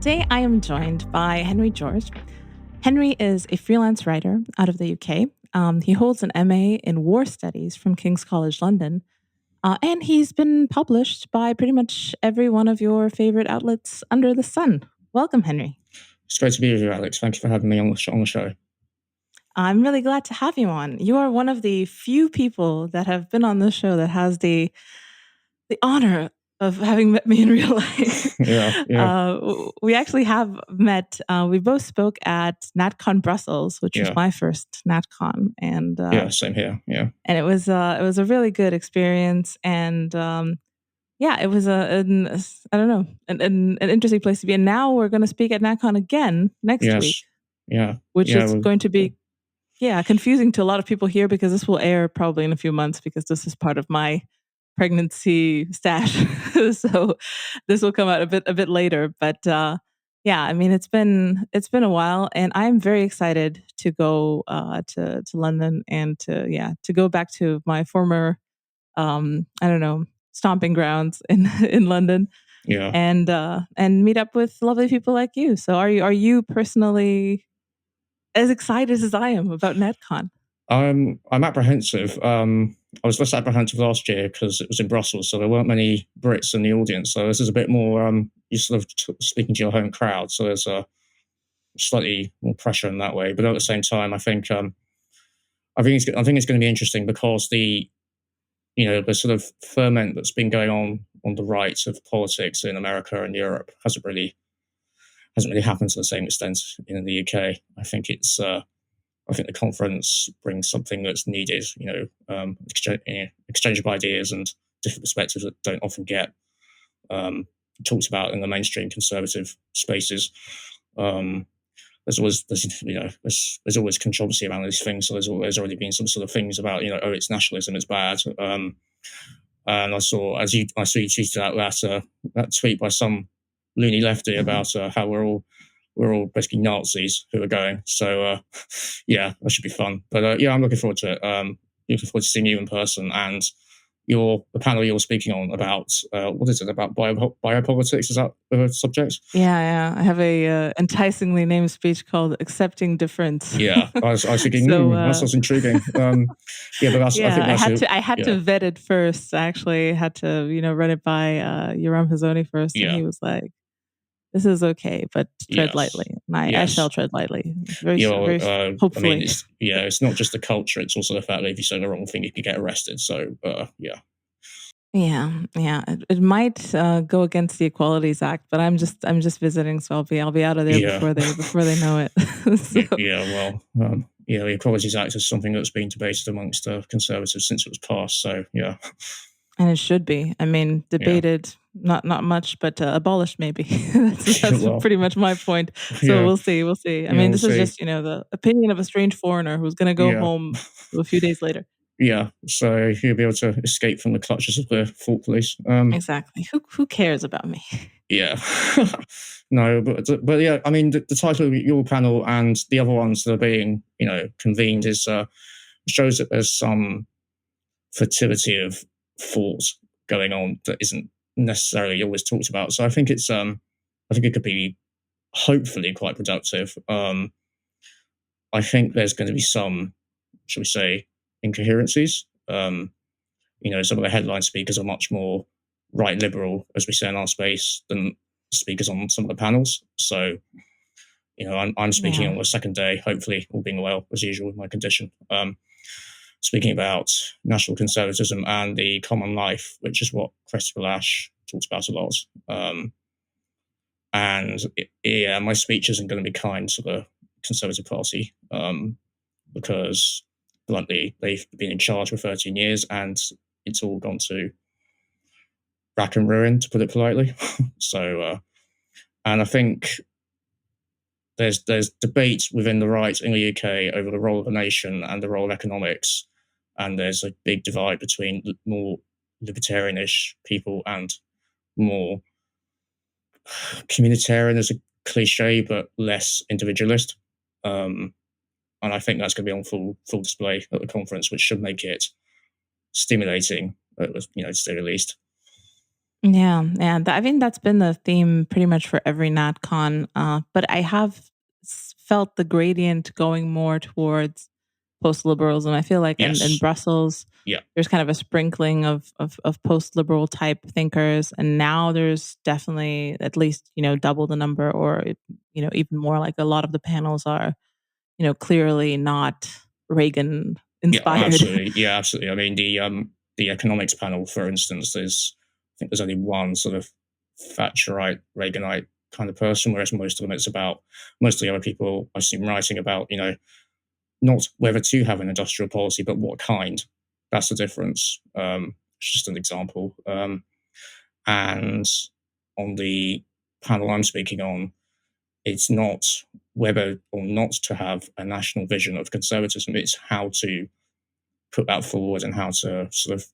Today, I am joined by Henry George. Henry is a freelance writer out of the UK. He holds an MA in War Studies from King's College London, and he's been published by pretty much every one of your favorite outlets under the sun. Welcome, Henry. It's great to be with you, Alex. Thank you for having me on the show. I'm really glad to have you on. You are one of the few people that have been on this show that has the honor of having met me in real life. Yeah. We actually have met. We both spoke at NatCon Brussels, which was my first NatCon, and same here. Yeah, and it was a really good experience, and it was an interesting place to be. And now we're going to speak at NatCon again next week. Which is going to be confusing to a lot of people here because this will air probably in a few months because this is part of my pregnancy stash. So this will come out a bit later, but it's been a while, and I'm very excited to go to London and to go back to my former stomping grounds in London. And meet up with lovely people like you. So are you personally as excited as I am about NetCon? I'm apprehensive. I was less apprehensive last year because it was in Brussels, so there weren't many Brits in the audience. So this is a bit more you sort of speaking to your home crowd. So there's slightly more pressure in that way. But at the same time, I think it's going to be interesting because the sort of ferment that's been going on the right of politics in America and Europe hasn't really happened to the same extent in the UK. I think the conference brings something that's needed, exchange of ideas and different perspectives that don't often get talked about in the mainstream conservative spaces. There's always controversy around these things. So there's already been some sort of things about, it's nationalism, it's bad. And I saw you tweeted out that tweet by some loony lefty about how we're all basically Nazis who are going. So that should be fun. But I'm looking forward to it. Looking forward to seeing you in person and the panel you're speaking on about what is it about biopolitics? Is that the subject? Yeah. I have a enticingly named speech called "Accepting Difference." Yeah, I was thinking that sounds intriguing. I had to vet it first. I actually had to run it by Yoram Hazoni first, and he was like, "This is okay, but tread lightly." And I shall tread lightly. Very hopefully. It's not just the culture; it's also the fact that if you say the wrong thing, you could get arrested. So, Yeah. It might go against the Equalities Act, but I'm just visiting, so I'll be out of there before they know it. The Equalities Act is something that's been debated amongst conservatives since it was passed. So and it should be. I mean, debated not much, but abolished maybe. that's pretty much my point. So we'll see. I mean, this is just the opinion of a strange foreigner who's going to go home a few days later. Yeah, so he'll be able to escape from the clutches of the thought police. Exactly. Who cares about me? Yeah. No, but yeah, I mean, the title of your panel and the other ones that are being, convened is shows that there's some fertility of thought going on that isn't necessarily always talked about. So I think it could be hopefully quite productive. I think there's going to be some, shall we say, incoherencies. Some of the headline speakers are much more right liberal, as we say in our space, than speakers on some of the panels. So, I'm speaking on the second day, hopefully all being well, as usual with my condition. Speaking about national conservatism and the common life, which is what Christopher Lash talks about a lot. My speech isn't going to be kind to the Conservative Party because, bluntly, they've been in charge for 13 years and it's all gone to rack and ruin, to put it politely. So, and I think there's debate within the right in the UK over the role of the nation and the role of economics, and there's a big divide between more libertarianish people and more communitarian, as a cliche, but less individualist. And I think that's going to be on full display at the conference, which should make it stimulating, to say the least. Yeah, and I think that's been the theme pretty much for every NatCon. But I have felt the gradient going more towards post-liberalism. I feel like in Brussels, there's kind of a sprinkling of post-liberal type thinkers, and now there's definitely at least double the number, or even more. Like a lot of the panels are clearly not Reagan inspired. Absolutely. I mean, the economics panel, for instance, I think there's only one sort of Thatcherite, Reaganite kind of person, whereas most of them, it's about mostly other people, I assume, writing about, not whether to have an industrial policy, but what kind. That's the difference. It's just an example. And on the panel I'm speaking on, it's not whether or not to have a national vision of conservatism, it's how to put that forward and how to sort of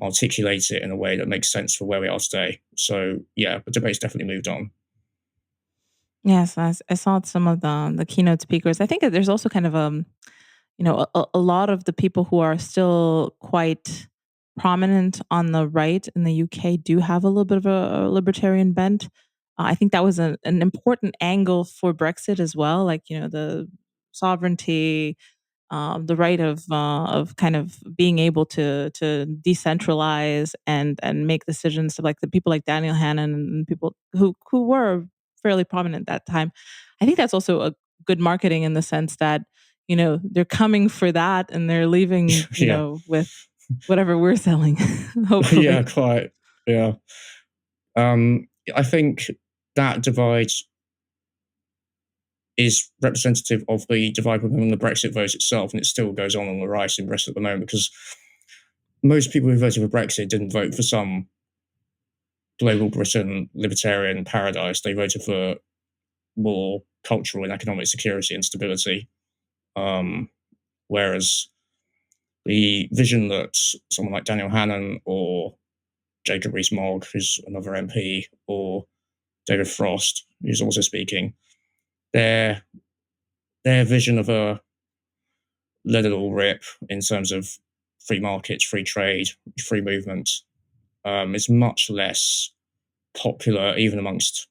articulate it in a way that makes sense for where we are today. So yeah, the debate's definitely moved on. Yes, I saw some of the keynote speakers. I think that there's also kind of a lot of the people who are still quite prominent on the right in the UK do have a little bit of a libertarian bent. I think that was an important angle for Brexit as well, like the sovereignty, the right of kind of being able to decentralize and make decisions. So like the people like Daniel Hannan and people who were fairly prominent at that time. I think that's also a good marketing in the sense that they're coming for that and they're leaving with whatever we're selling. Hopefully, yeah, quite. Yeah, I think that divide is representative of the divide within the Brexit vote itself, and it still goes on the rise in Brexit at the moment because most people who voted for Brexit didn't vote for some global Britain libertarian paradise. They voted for more cultural and economic security and stability. Whereas the vision that someone like Daniel Hannan or Jacob Rees-Mogg, who's another MP, or David Frost, who's also speaking, their vision of a let it all rip in terms of free markets, free trade, free movement is much less popular even amongst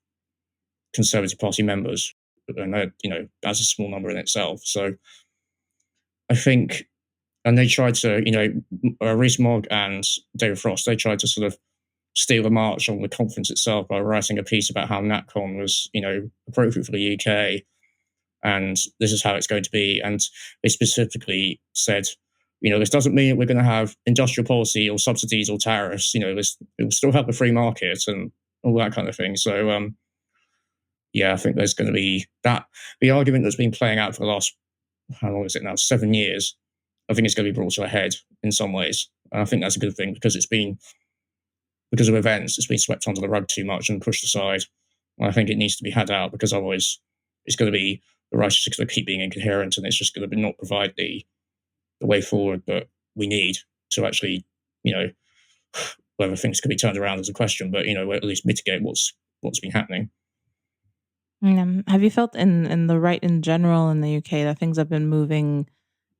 Conservative Party members. And that's a small number in itself. So I think, and they tried to, Rees-Mogg and David Frost, they tried to sort of steal a march on the conference itself by writing a piece about how NatCon was, appropriate for the UK, and this is how it's going to be. And they specifically said, this doesn't mean that we're going to have industrial policy or subsidies or tariffs. It will still have the free market and all that kind of thing. So, I think there's going to be that. The argument that's been playing out for the last, how long is it now, 7 years, I think it's going to be brought to a head in some ways. And I think that's a good thing because because of events, it's been swept under the rug too much and pushed aside. And I think it needs to be had out because otherwise it's going to be, the right is going to keep being incoherent and it's just going to not provide the way forward that we need to actually, whether things could be turned around as a question, but, at least mitigate what's been happening. Have you felt in the right in general in the UK that things have been moving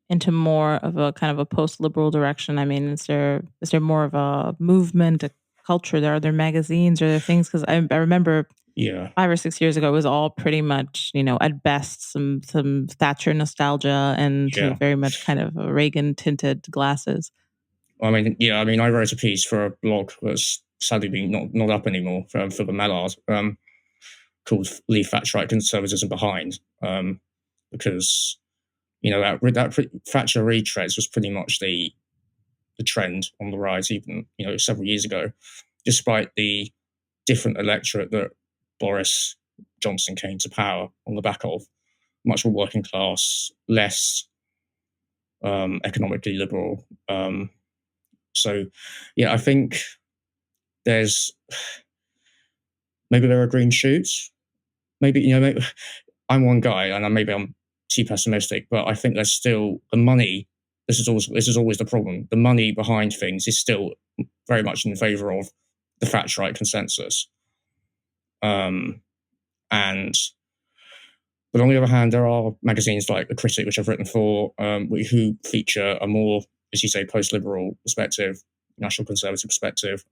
into more of a kind of a post-liberal direction? I mean, is there more of a movement, a culture? Are there magazines? Are there things? Because I remember 5 or 6 years ago, it was all pretty much, at best, some Thatcher nostalgia and very much kind of Reagan tinted glasses. I mean, I wrote a piece for a blog that's sadly been not up anymore for the Mallard, called "Leave Thatcherite Conservatism Behind," because that Thatcher retreads was pretty much the trend on the rise, even several years ago, despite the different electorate that Boris Johnson came to power on the back of, much more working class, less economically liberal. So, I think there's maybe there are green shoots. Maybe I'm one guy, and maybe I'm too pessimistic, but I think there's still the money. This is always the problem. The money behind things is still very much in favour of the Thatcherite consensus. But on the other hand, there are magazines like The Critic, which I've written for, who feature a more, as you say, post-liberal perspective, national conservative perspective.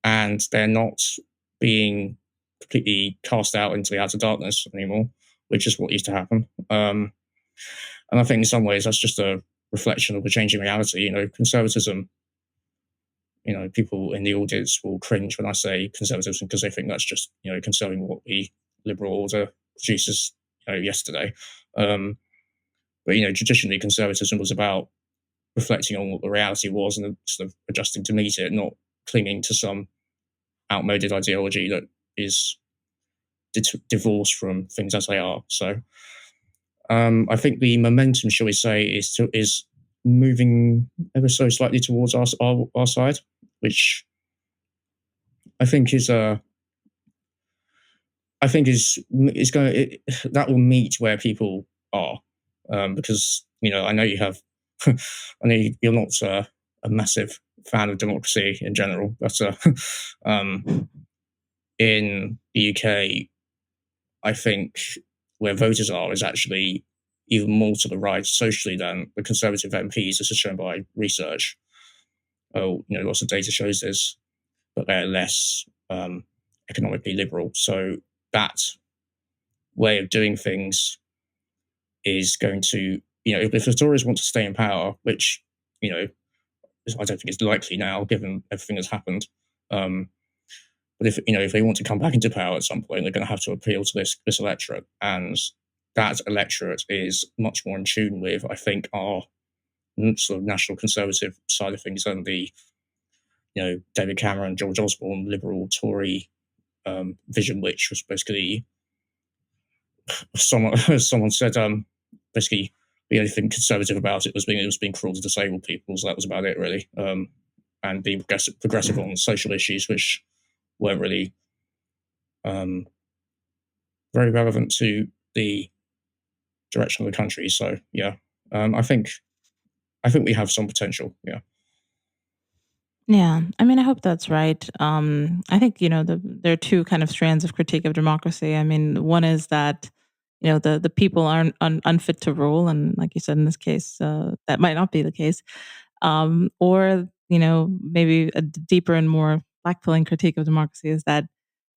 and they're not being completely cast out into the outer darkness anymore, which is what used to happen. And I think in some ways that's just a reflection of a changing reality. Conservatism, people in the audience will cringe when I say conservatism because they think that's just, conserving what the liberal order produces, yesterday. But, traditionally conservatism was about reflecting on what the reality was and sort of adjusting to meet it, not clinging to some outmoded ideology that is divorced from things as they are. So I think the momentum, shall we say, is moving ever so slightly towards our side, which I think is going that will meet where people are, because I know you have, I know you're not a massive fan of democracy in general, but in the UK, I think where voters are is actually even more to the right socially than the Conservative MPs, as is shown by research. Lots of data shows this, but they're less economically liberal. So that way of doing things is going to, if the Tories want to stay in power, which, I don't think it's likely now, given everything that's happened. But if they want to come back into power at some point, they're going to have to appeal to this electorate, and that electorate is much more in tune with, I think, our sort of national conservative side of things than the, David Cameron, George Osborne, liberal Tory vision, which was basically someone said basically the only thing conservative about it was being cruel to disabled people. So that was about it, really, and being progressive on social issues, which weren't really very relevant to the direction of the country. So yeah, I think we have some potential. Yeah. Yeah, I mean, I hope that's right. I think there are two kind of strands of critique of democracy. I mean, one is that the people aren't unfit to rule, and like you said, in this case, that might not be the case. Or maybe a deeper and more black-pilling critique of democracy is that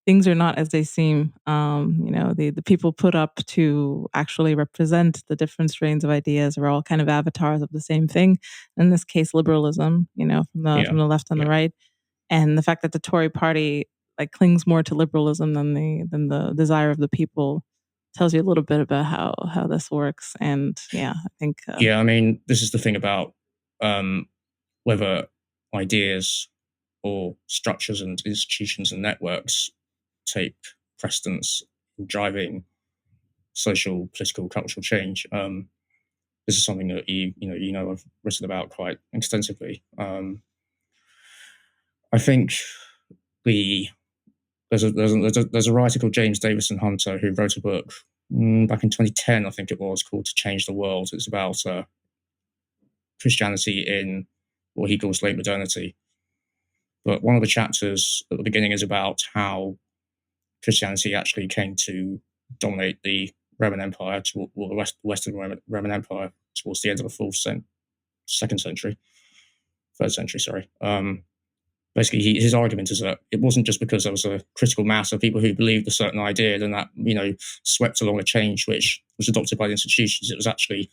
things are not as they seem. The people put up to actually represent the different strains of ideas are all kind of avatars of the same thing. In this case, liberalism, from the left and the right, and the fact that the Tory party clings more to liberalism than the desire of the people tells you a little bit about how this works. And I think I mean, this is the thing about whether ideas or structures and institutions and networks take precedence in driving social, political, cultural change. This is something that I've written about quite extensively. I think there's a writer called James Davison Hunter who wrote a book back in 2010, I think it was, called "To Change the World." It's about Christianity in what he calls late modernity. But one of the chapters at the beginning is about how Christianity actually came to dominate the Roman Empire, the Western Roman Empire, towards the end of the third century, sorry. Basically, his argument is that it wasn't just because there was a critical mass of people who believed a certain idea, then that, swept along a change which was adopted by the institutions. It was actually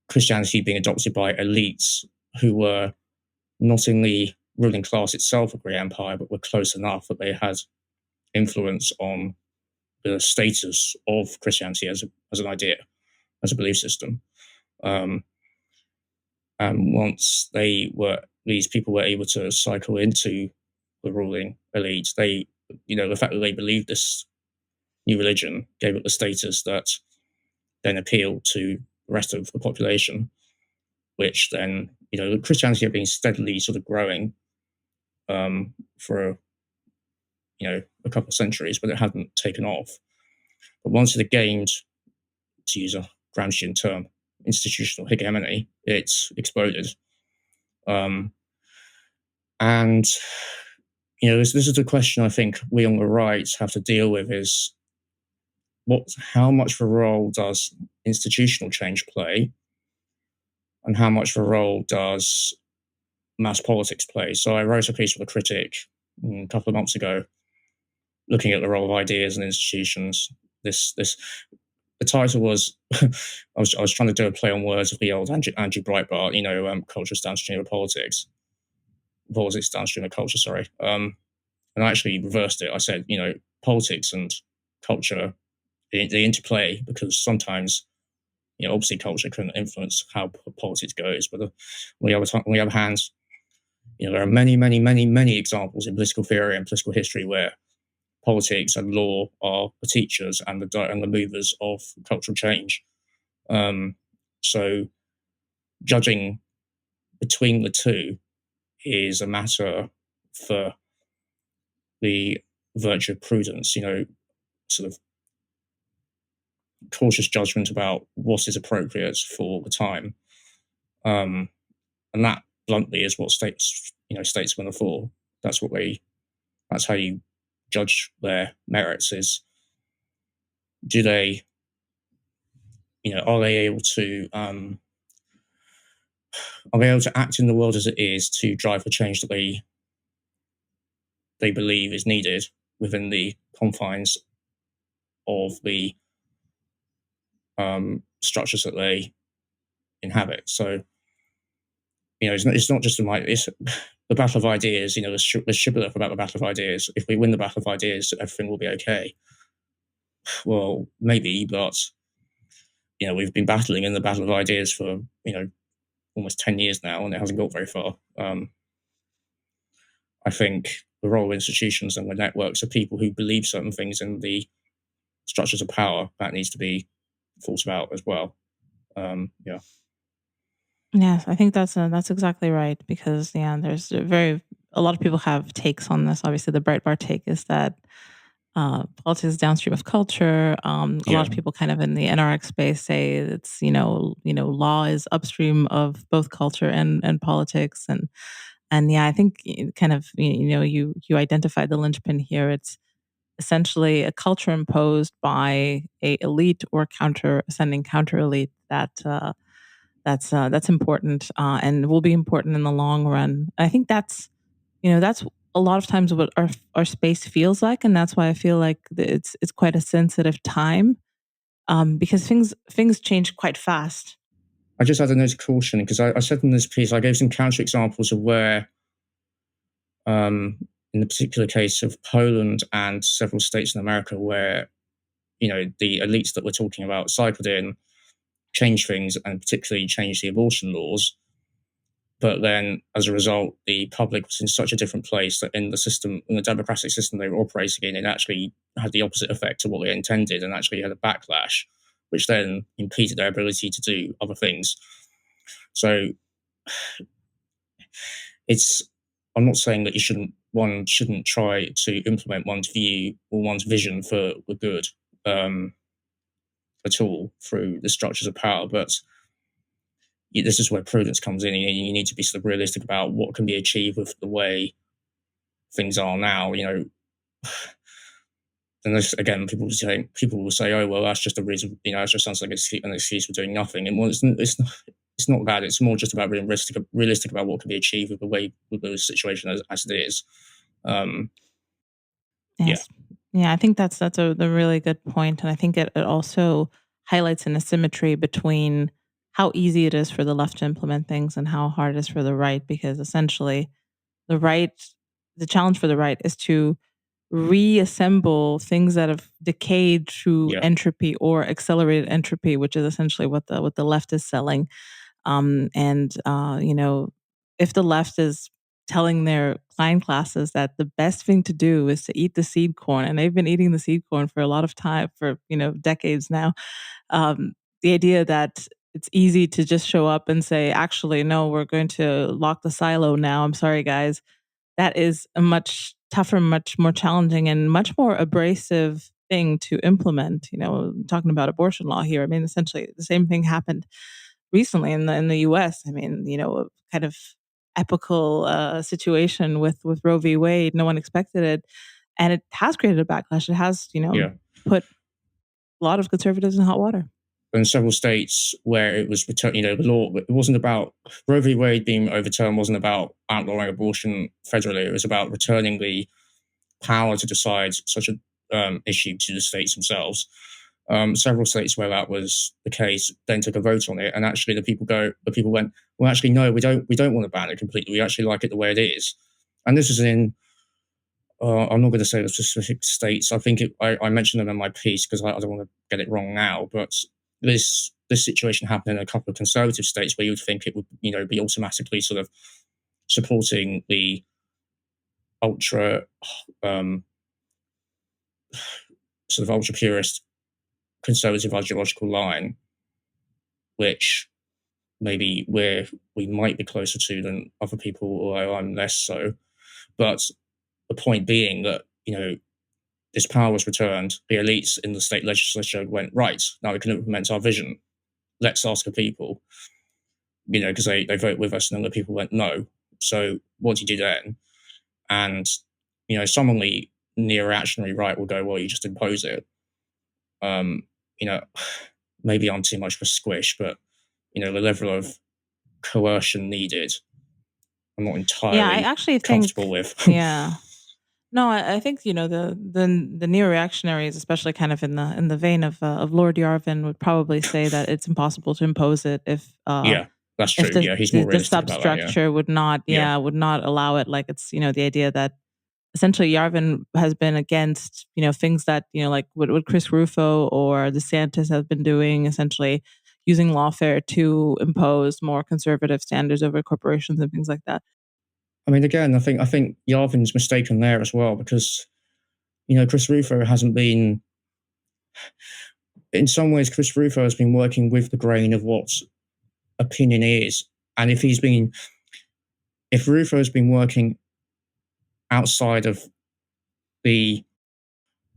Christianity being adopted by elites who were not in the ruling class itself of the empire, but were close enough that they had influence on the status of Christianity as an idea, as a belief system. And once these people were able to cycle into the ruling elite, the fact that they believed this new religion gave it the status that then appealed to the rest of the population, which then, Christianity had been steadily sort of growing for a couple of centuries, but it hadn't taken off. But once it had gained, to use a Gramscian term, institutional hegemony, it exploded. And this is the question I think we on the right have to deal with: is how much of a role does institutional change play, and how much of a role does mass politics plays. So I wrote a piece for The Critic a couple of months ago, looking at the role of ideas and institutions. The title was I was trying to do a play on words of the old Andrew Breitbart, culture downstream of politics downstream of culture. Sorry, and I actually reversed it. I said, politics and culture, they interplay, because sometimes, obviously culture can influence how politics goes, but on the other hand, there are many, many, many, many examples in political theory and political history where politics and law are the teachers and the movers of cultural change. So judging between the two is a matter for the virtue of prudence, sort of cautious judgment about what is appropriate for the time. And that bluntly is what statesmen are for. That's how you judge their merits, is do they, are they able to act in the world as it is to drive the change that they believe is needed within the confines of the structures that they inhabit. So, it's not just it's the battle of ideas. The shibboleth about the battle of ideas. If we win the battle of ideas, everything will be okay. Well, maybe, but we've been battling in the battle of ideas for almost 10 years now, and it hasn't got very far. I think the role of institutions and the networks of people who believe certain things in the structures of power, that needs to be thought about as well. Yeah. Yes, I think that's exactly right, because there's a lot of people have takes on this. Obviously, the Breitbart take is that politics is downstream of culture. A lot of people kind of in the NRX space say it's law is upstream of both culture and politics, and I think kind of you identified the linchpin here. It's essentially a culture imposed by a elite or ascending counter elite that's important, and will be important in the long run. I think that's a lot of times what our space feels like, and that's why I feel like it's quite a sensitive time, because things change quite fast. I just had a note of caution, because I said in this piece, I gave some counter examples of where, in the particular case of Poland and several states in America, where the elites that we're talking about cycled in, changed things, and particularly changed the abortion laws. But then, as a result, the public was in such a different place that in the democratic system they were operating in, it actually had the opposite effect to what they intended, and actually had a backlash, which then impeded their ability to do other things. So I'm not saying that one shouldn't try to implement one's view or one's vision for the good at all through the structures of power, but this is where prudence comes in. You need to be sort of realistic about what can be achieved with the way things are now. And this, again, people will say, "Oh, well, that's just a reason." It just sounds like an excuse for doing nothing. And well, it's not that. It's more just about being realistic about what can be achieved with the situation as it is. Yes. Yeah, I think that's a really good point, and I think it also highlights an asymmetry between how easy it is for the left to implement things and how hard it is for the right, because essentially the challenge for the right is to reassemble things that have decayed through entropy or accelerated entropy, which is essentially what the left is selling. And if the left is telling their client classes that the best thing to do is to eat the seed corn, and they've been eating the seed corn for a lot of time, for decades now, the idea that it's easy to just show up and say, actually, no, we're going to lock the silo now. I'm sorry, guys. That is a much tougher, much more challenging, and much more abrasive thing to implement. Talking about abortion law here, I mean, essentially the same thing happened recently in the U.S. I mean, a kind of epical situation with Roe v. Wade. No one expected it, and it has created a backlash. It has, put a lot of conservatives in hot water. and several states where it was returned, the law, it wasn't about Roe v. Wade being overturned, wasn't about outlawing abortion federally. It was about returning the power to decide such an issue to the states themselves. Several states where that was the case then took a vote on it, and actually the people went, well, actually no, we don't want to ban it completely. We actually like it the way it is. And this is in I'm not going to say the specific states. I think I mentioned them in my piece because I don't want to get it wrong now. But this situation happened in a couple of conservative states where you would think it would be automatically sort of supporting the ultra sort of ultra purist conservative ideological line, which maybe we might be closer to than other people, although I'm less so. But the point being that this power was returned. The elites in the state legislature went, right, now we can implement our vision. Let's ask the people, because they vote with us, and then the people went, no. So what do you do then? And, some on the neo-reactionary right will go, well, you just impose it. Maybe I'm too much of a squish, but, the level of coercion needed, I'm not entirely comfortable with. Yeah. No, I think the neo-reactionaries, especially kind of in the vein of Lord Yarvin, would probably say that it's impossible to impose it if that's true. He's more the substructure would not allow it. Like it's the idea that essentially Yarvin has been against things that like what Chris Rufo or DeSantis have been doing, essentially using lawfare to impose more conservative standards over corporations and things like that. I mean, again, I think Yarvin's mistaken there as well, because Chris Rufo hasn't been. In some ways, Chris Rufo has been working with the grain of what opinion is, and if Rufo has been working outside of the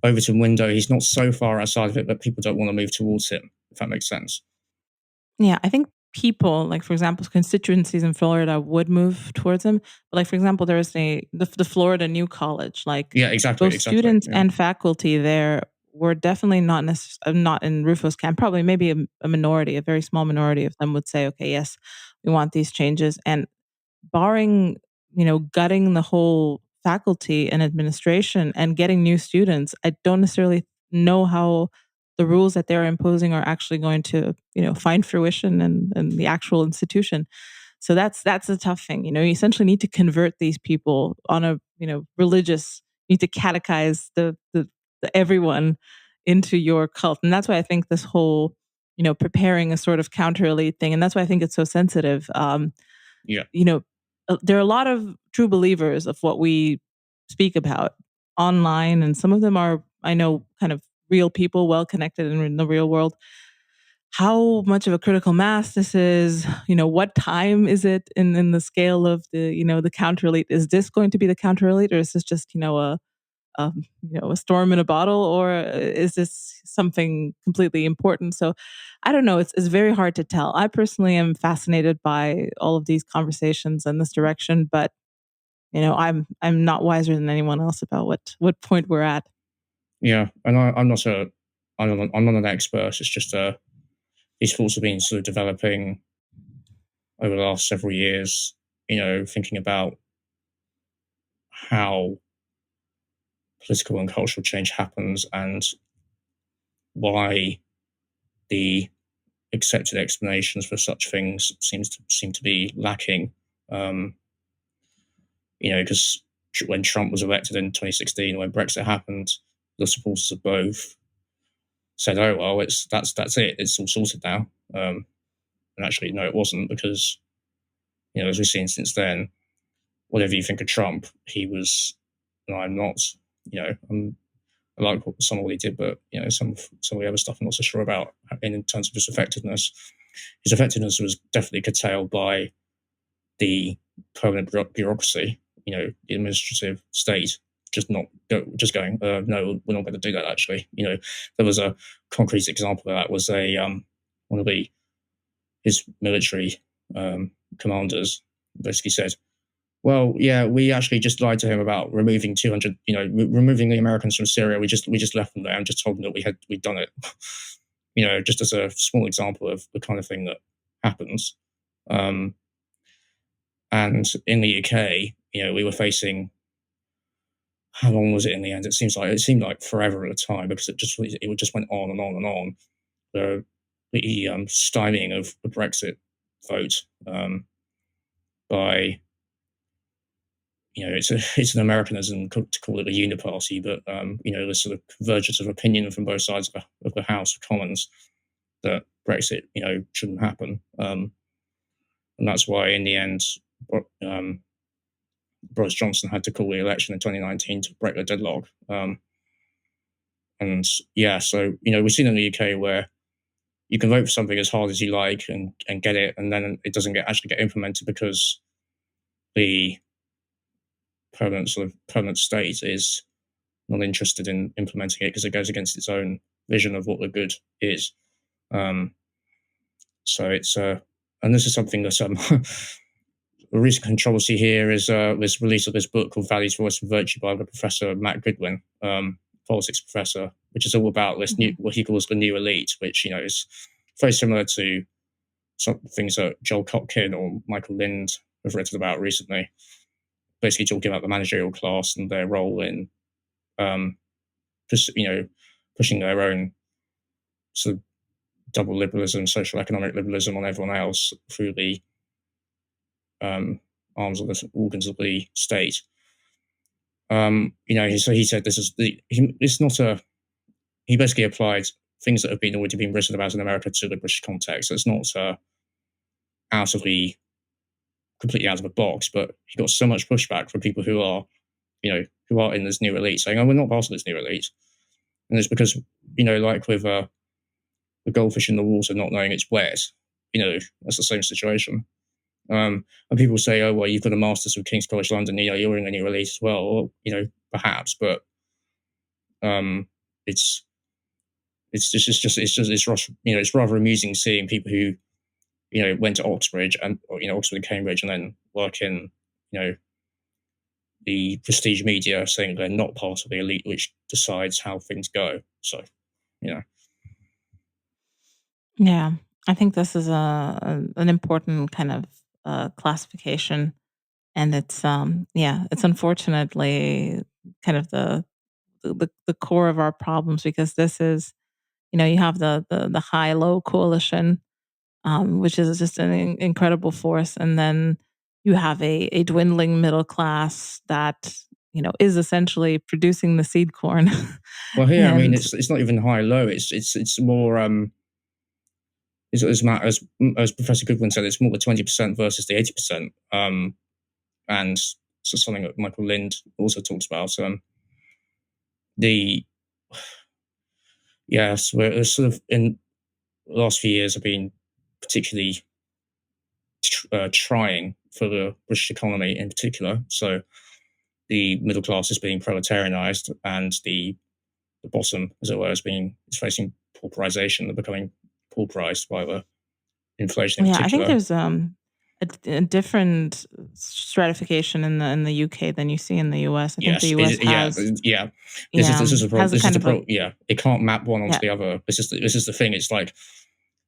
Overton window, he's not so far outside of it that people don't want to move towards him, if that makes sense. Yeah, I think people, like for example, constituencies in Florida would move towards him. But like for example, there is the Florida New College. Like both students and faculty there were definitely not in Rufo's camp. Probably maybe a minority, a very small minority of them would say, okay, yes, we want these changes. And barring gutting the whole faculty and administration and getting new students, I don't necessarily know how the rules that they're imposing are actually going to, find fruition in the actual institution. So that's a tough thing. You essentially need to convert these people on a, religious, you need to catechize the everyone into your cult. And that's why I think this whole, preparing a sort of counter elite thing. And that's why I think it's so sensitive. There are a lot of true believers of what we speak about online, and some of them are, I know, kind of real people, well connected in the real world. How much of a critical mass this is, what time is it in the scale of the counter elite? Is this going to be the counter elite, or is this just a storm in a bottle, or is this something completely important? So I don't know. It's very hard to tell. I personally am fascinated by all of these conversations and this direction, but I'm not wiser than anyone else about what point we're at. Yeah, and I'm not an expert. It's just these thoughts have been sort of developing over the last several years. Thinking about how political and cultural change happens and why the accepted explanations for such things seem to be lacking. Because when Trump was elected in 2016, when Brexit happened, the supporters of both said, "Oh well, that's it. It's all sorted now." And actually, no, it wasn't, because as we've seen since then, whatever you think of Trump, he was. I'm not. I like some of what he did, but some of the other stuff I'm not so sure about in terms of his effectiveness. His effectiveness was definitely curtailed by the permanent bureaucracy, the administrative state, just going, no, we're not going to do that. Actually, there was a concrete example of that. Was one of his military commanders basically said, well, yeah, we actually just lied to him about removing 200, removing the Americans from Syria. We just left them there and just told them that we'd done it. just as a small example of the kind of thing that happens. And in the UK, we were facing, how long was it in the end? It seemed like forever at a time, because it just went on and on and on. The stymieing of the Brexit vote by, it's an Americanism to call it a uniparty, but the sort of convergence of opinion from both sides of the House of Commons that Brexit shouldn't happen, and that's why in the end Boris Johnson had to call the election in 2019 to break the deadlock. And yeah, so we've seen in the UK where you can vote for something as hard as you like and get it, and then it doesn't actually get implemented because the permanent state is not interested in implementing it because it goes against its own vision of what the good is. So it's and this is something that a recent controversy here is this release of this book called Values, Voice, and Virtue by the Professor Matt Goodwin, politics professor, which is all about this new, what he calls the new elite, which is very similar to some things that Joel Kotkin or Michael Lind have written about recently. Basically, talking about the managerial class and their role in, pushing their own sort of double liberalism, social economic liberalism on everyone else through the arms of the organs of the state. So he said this is it's not a. He basically applied things that have already been written about in America to the British context. So it's not completely out of the box, but he got so much pushback from people who are in this new elite, saying, "Oh, we're not part of this new elite," and it's because like with the goldfish in the water not knowing it's wet, that's the same situation. And people say, "Oh, well, you've got a master's from King's College London, you're in a new elite as well," or perhaps, but it's rather amusing seeing people who went to Oxbridge and Oxford and Cambridge and then work in the prestige media saying they're not part of the elite which decides how things go. So yeah, I think this is an important kind of classification, and it's it's unfortunately kind of the core of our problems, because this is, you have the high-low coalition, which is just an incredible force, and then you have a dwindling middle class that is essentially producing the seed corn. Well, here, I mean, it's not even high-low. It's more as Professor Goodwin said, it's more the 20% versus the 80%, and so something that Michael Lind also talks about. We're sort of in the last few years have been particularly trying for the British economy in particular. So the middle class is being proletarianized, and the bottom, as it were, is facing pauperization. They're becoming pauperized by the inflation in particular. I think there's a different stratification in the UK than you see in the US. I think the US has This is a problem. It can't map one onto the other. This is the thing. It's like,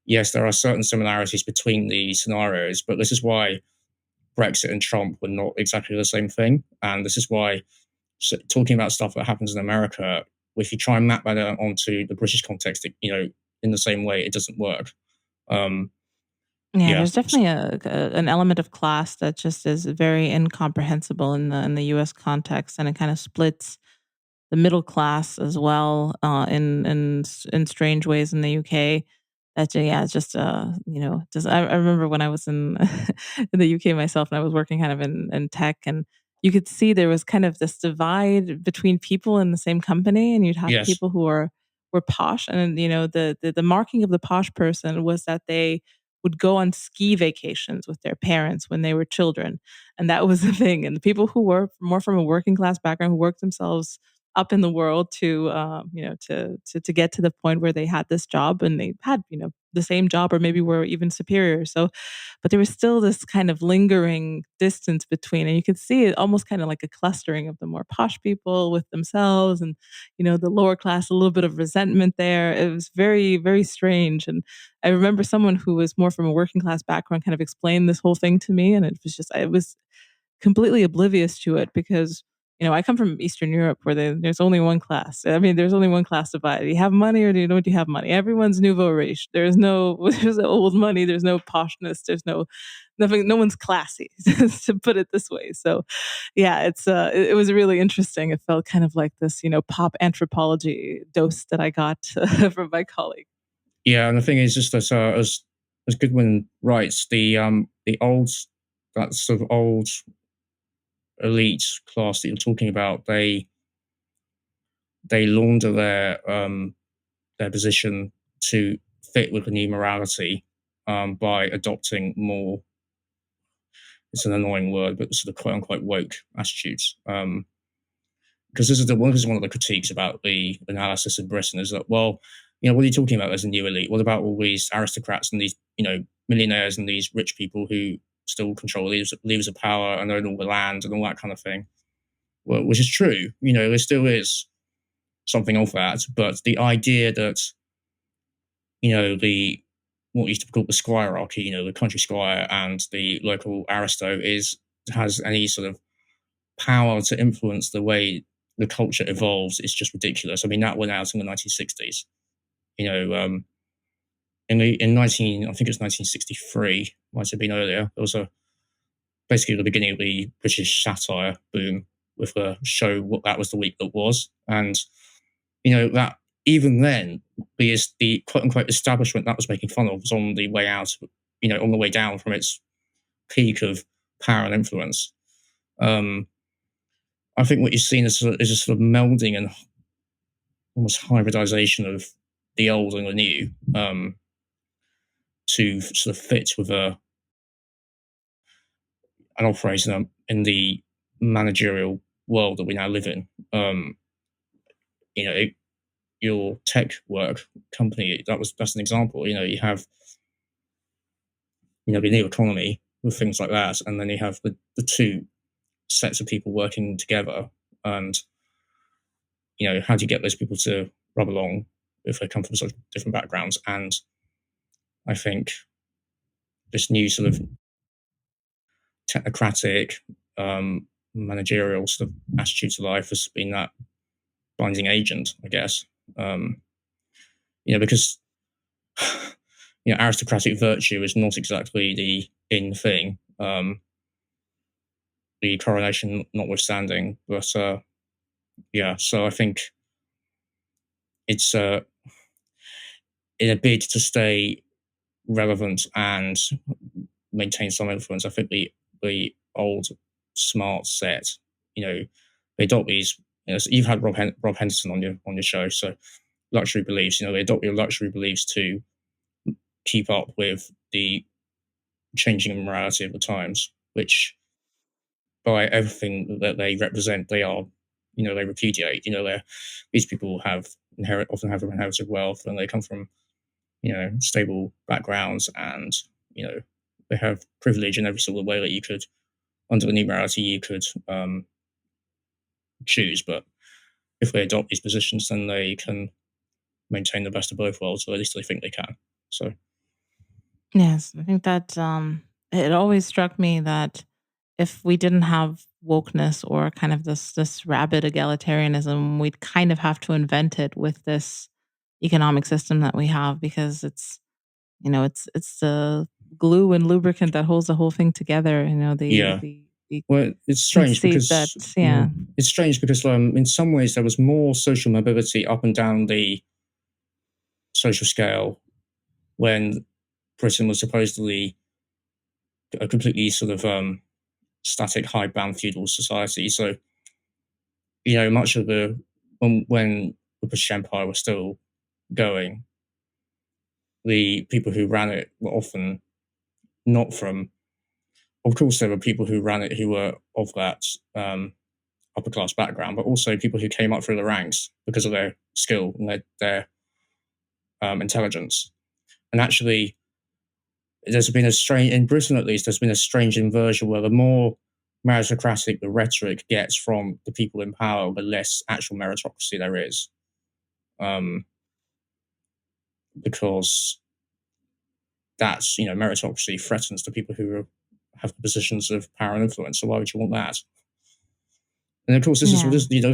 yes, there are certain similarities between the scenarios, but this is why Brexit and Trump were not exactly the same thing, and this is why talking about stuff that happens in America, if you try and map that onto the British context, in the same way, it doesn't work. There's definitely an element of class that just is very incomprehensible in the U.S. context, and it kind of splits the middle class as well in strange ways in the UK. It's just I remember when I was in in the UK myself, and I was working kind of in tech, and you could see there was kind of this divide between people in the same company, and you'd have people who were posh, and the marking of the posh person was that they would go on ski vacations with their parents when they were children, and that was the thing. And the people who were more from a working class background, who worked themselves up in the world to to get to the point where they had this job, and they had the same job or maybe were even superior. So, but there was still this kind of lingering distance between, and you could see it almost kind of like a clustering of the more posh people with themselves and, the lower class, a little bit of resentment there. It was very, very strange. And I remember someone who was more from a working class background kind of explained this whole thing to me. And it was completely oblivious to it because I come from Eastern Europe where there's only one class. I mean, there's only one class divided. You have money or don't you have money? Everyone's nouveau riche. There's there's old money. There's no poshness. There's nothing. No one's classy, to put it this way. So, yeah, it was really interesting. It felt kind of like this, pop anthropology dose that I got from my colleague. Yeah, and the thing is, just as Goodwin writes, the old, that sort of old elite class that you're talking about, they launder their position to fit with the new morality by adopting more, it's an annoying word, but sort of quote unquote woke attitudes. Because this is one of the critiques about the analysis of Britain is that, well, what are you talking about as a new elite? What about all these aristocrats and these, millionaires and these rich people who still control levers of power and own all the land and all that kind of thing? Well, which is true. There still is something of that, but the idea that, what used to be called the squirearchy, the country squire and the local aristo has any sort of power to influence the way the culture evolves is just ridiculous. I mean, that went out in the 1960s. In 1963, might have been earlier, there was basically the beginning of the British satire boom with a show What That Was the Week That Was. And, that even then, the quote unquote establishment that was making fun of was on the way out, on the way down from its peak of power and influence. I think what you've seen is a sort of melding and almost hybridization of the old and the new to sort of fit with an operation in the managerial world that we now live in. Your tech work company, that's an example. You have the new economy with things like that, and then you have the two sets of people working together, and how do you get those people to rub along if they come from such different backgrounds? And I think this new sort of technocratic, managerial sort of attitude to life has been that binding agent, I guess. Because aristocratic virtue is not exactly the in thing. The coronation notwithstanding, but so I think it's in a bid to stay relevant and maintain some influence. I think the old smart set, they adopt these. So you've had Rob Henderson on your show, so luxury beliefs. They adopt your luxury beliefs to keep up with the changing morality of the times, which by everything that they represent, they are, they repudiate. These people often have inherited wealth, and they come from, stable backgrounds, and they have privilege in every sort of way that you could, under the new morality, you could choose. But if they adopt these positions, then they can maintain the best of both worlds, or at least they think they can. So, yes, I think that it always struck me that if we didn't have wokeness or kind of this rabid egalitarianism, we'd kind of have to invent it with this economic system that we have, because it's the glue and lubricant that holds the whole thing together. Well, it's strange because it's strange because in some ways there was more social mobility up and down the social scale when Britain was supposedly a completely sort of static, hidebound feudal society. So, much of when the British Empire was still going, the people who ran it were often not from. Of course, there were people who ran it who were of that upper class background, but also people who came up through the ranks because of their skill and their intelligence. And actually, there's been a strange, in Britain at least, there's been a strange inversion where the more meritocratic the rhetoric gets from the people in power, the less actual meritocracy there is. Because that's, meritocracy threatens the people who have the positions of power and influence. So why would you want that? And of course, this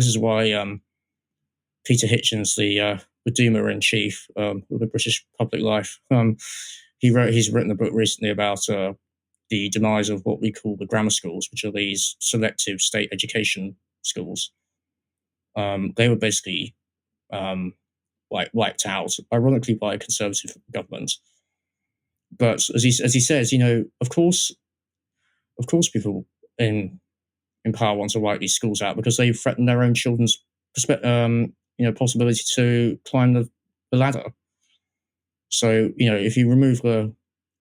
is why Peter Hitchens, the Doomer in chief of the British public life, he's written a book recently about the demise of what we call the grammar schools, which are these selective state education schools. They were basically wiped out, ironically, by a conservative government. But as he says, of course, people in power want to wipe these schools out because they threaten their own children's possibility to climb the ladder. So, if you remove the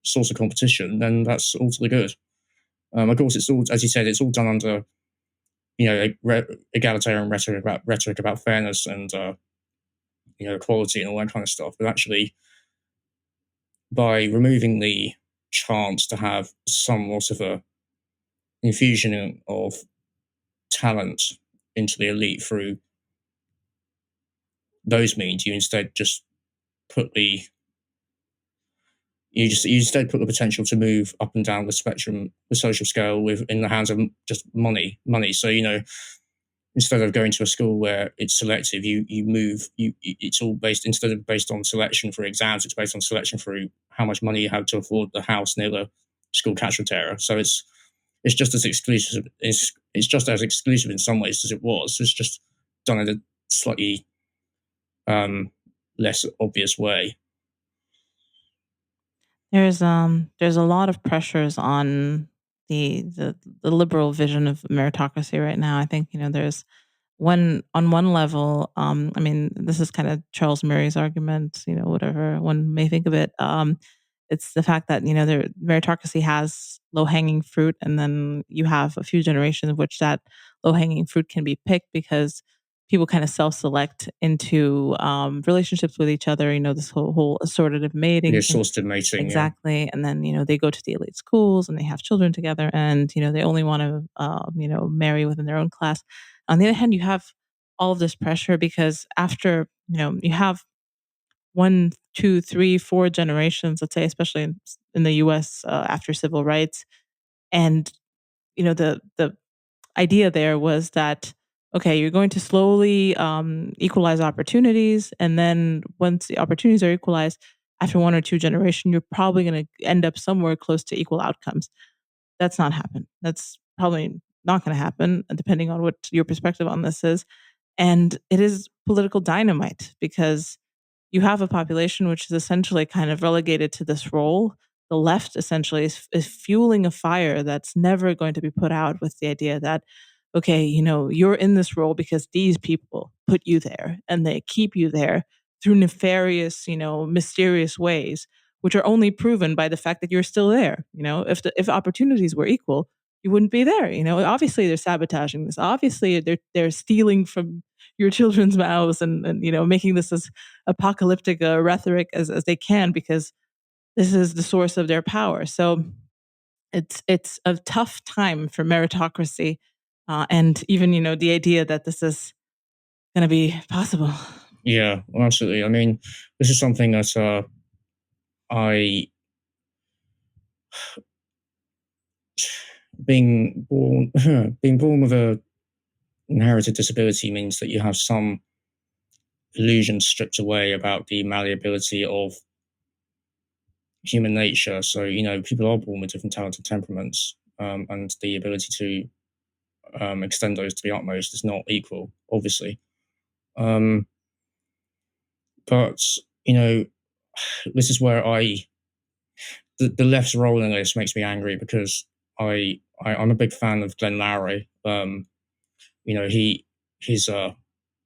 source of competition, then that's all to the good. Of course, it's all, as you said, it's all done under, egalitarian rhetoric about fairness and, equality and all that kind of stuff. But actually, by removing the chance to have somewhat of a infusion of talent into the elite through those means, you instead just put the potential to move up and down the spectrum, the social scale, in the hands of just money. So, instead of going to a school where it's selective, you move. It's all instead of based on selection for exams, it's based on selection through how much money you have to afford the house near the school catchment area. So it's just as exclusive. It's just as exclusive in some ways as it was. It's just done in a slightly less obvious way. There's a lot of pressures on the liberal vision of meritocracy right now. I think there's on one level. I mean, this is kind of Charles Murray's argument. Whatever one may think of it. It's the fact that meritocracy has low hanging fruit, and then you have a few generations of which that low hanging fruit can be picked because people kind of self select into relationships with each other. This whole assortative mating. Assortative mating, exactly. And then they go to the elite schools and they have children together, and they only want to marry within their own class. On the other hand, you have all of this pressure because after you have 1, 2, 3, 4 generations, let's say, especially in the U.S. After civil rights, and the idea there was that okay, you're going to slowly equalize opportunities, and then once the opportunities are equalized, after 1 or 2 generations, you're probably going to end up somewhere close to equal outcomes. That's not happened. That's probably not going to happen, depending on what your perspective on this is. And it is political dynamite because you have a population which is essentially kind of relegated to this role. The left essentially is fueling a fire that's never going to be put out with the idea that, okay, you're in this role because these people put you there and they keep you there through nefarious, mysterious ways, which are only proven by the fact that you're still there. If opportunities were equal, you wouldn't be there. Obviously they're sabotaging this. Obviously they're stealing from your children's mouths and making this as apocalyptic rhetoric as they can because this is the source of their power. So it's a tough time for meritocracy, and even the idea that this is going to be possible. Yeah, well, absolutely. I mean, this is something that being born with a inherited disability means that you have some illusions stripped away about the malleability of human nature. So, people are born with different talents and temperaments, and the ability to extend those to the utmost is not equal, obviously. But, this is where the left's role in this makes me angry because I'm a big fan of Glenn Loury. His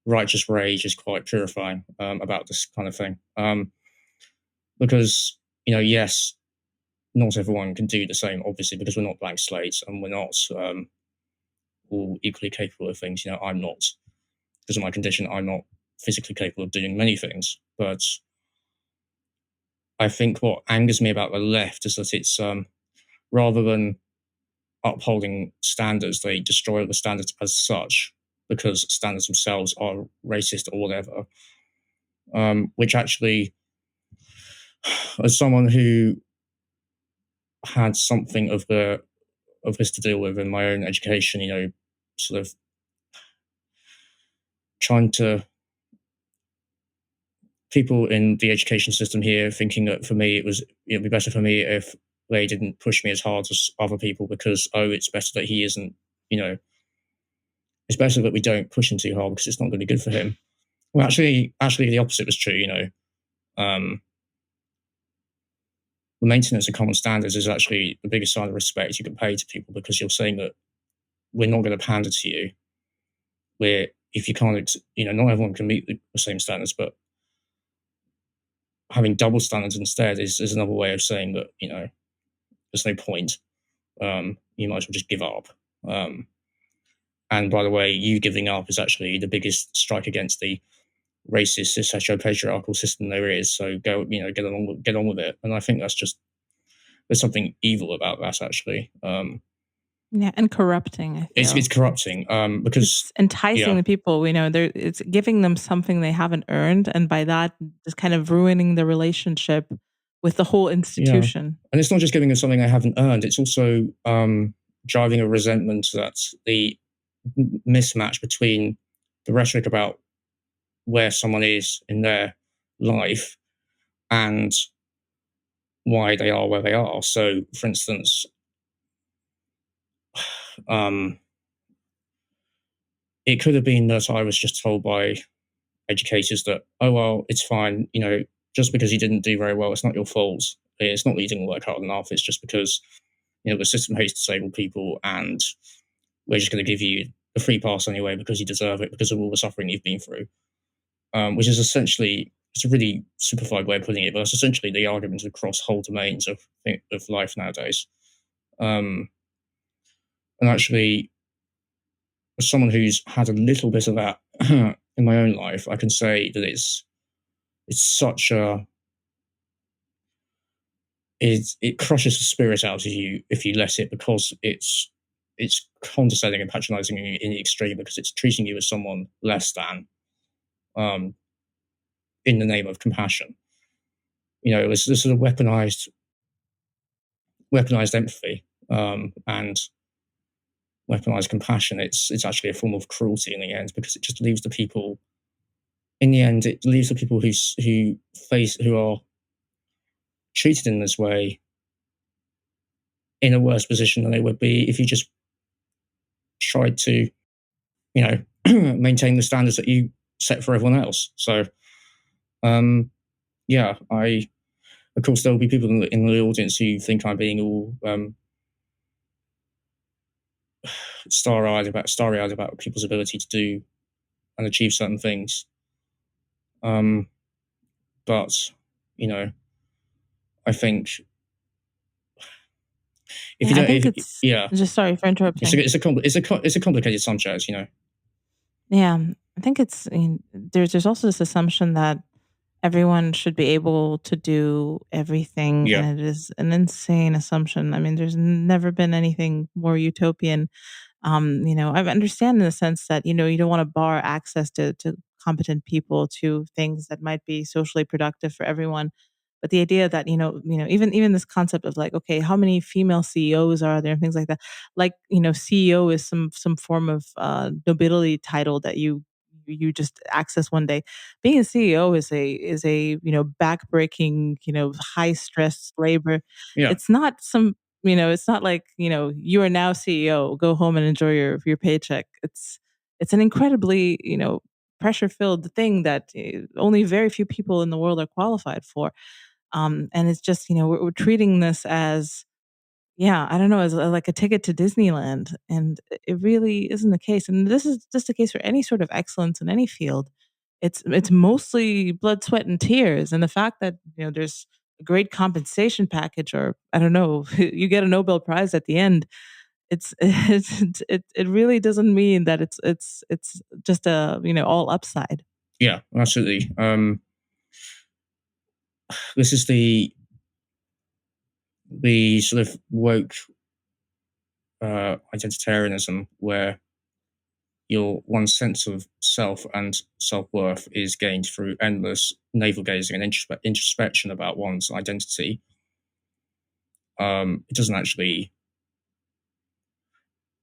righteous rage is quite purifying about this kind of thing. Because, yes, not everyone can do the same, obviously, because we're not blank slates and we're not all equally capable of things. I'm not, because of my condition, I'm not physically capable of doing many things. But I think what angers me about the left is that it's rather than upholding standards, they destroy the standards as such because standards themselves are racist or whatever. Which actually, as someone who had something of this to deal with in my own education, sort of trying to people in the education system here thinking that for me it'd be better for me if they didn't push me as hard as other people because it's better that he isn't, it's better that we don't push him too hard because it's not going to be good for him. Well, actually the opposite was true. The maintenance of common standards is actually the biggest sign of respect you can pay to people because you're saying that we're not going to pander to you. Where if you can't, not everyone can meet the same standards, but having double standards instead is another way of saying that, there's no point. You might as well just give up. And by the way, you giving up is actually the biggest strike against the racist, cis, hetero-patriarchal system there is. So get on with it. And I think there's something evil about that actually. Yeah, and corrupting. It's corrupting because it's enticing the people. It's giving them something they haven't earned, and by that, just kind of ruining the relationship with the whole institution. Yeah. And it's not just giving them something they haven't earned; it's also driving a resentment that the mismatch between the rhetoric about where someone is in their life and why they are where they are. So, for instance, it could have been that I was just told by educators that, oh, well, it's fine, just because you didn't do very well, it's not your fault. It's not that you didn't work hard enough, it's just because, the system hates disabled people and we're just going to give you a free pass anyway because you deserve it because of all the suffering you've been through. Which is essentially, it's a really simplified way of putting it, but it's essentially the argument across whole domains of life nowadays. And actually, as someone who's had a little bit of that in my own life, I can say that it's such a it crushes the spirit out of you if you let it, because it's condescending and patronizing in the extreme because it's treating you as someone less than, in the name of compassion. It's this sort of weaponized empathy and weaponized compassion. It's actually a form of cruelty in the end because it just leaves the people. In the end, it leaves the people who are treated in this way in a worse position than they would be if you just tried to, maintain the standards that you set for everyone else. So, yeah, of course, there will be people in the audience who think I'm being all starry-eyed about people's ability to do and achieve certain things. But, I think if you don't, just sorry for interrupting. It's a complicated subject, Yeah, I think there's also this assumption that everyone should be able to do everything, and it is an insane assumption. I mean, there's never been anything more utopian. I understand in the sense that, you don't want to bar access to competent people to things that might be socially productive for everyone. But the idea that, even this concept of like, okay, how many female CEOs are there and things like that? Like, CEO is some form of nobility title that you just access one day. Being a CEO is a backbreaking, high stress labor. Yeah. It's not some, it's not like, you are now CEO, go home and enjoy your paycheck. It's an incredibly, pressure filled thing that only very few people in the world are qualified for. And it's just, we're treating this as, I don't know, as like a ticket to Disneyland. And it really isn't the case. And this is just the case for any sort of excellence in any field. It's mostly blood, sweat, and tears. And the fact that, there's a great compensation package, or I don't know, you get a Nobel Prize at the end. It really doesn't mean that it's just a, all upside. Yeah, absolutely. this is the sort of woke identitarianism, where your one sense of self and self-worth is gained through endless navel-gazing and introspection about one's identity. It doesn't actually,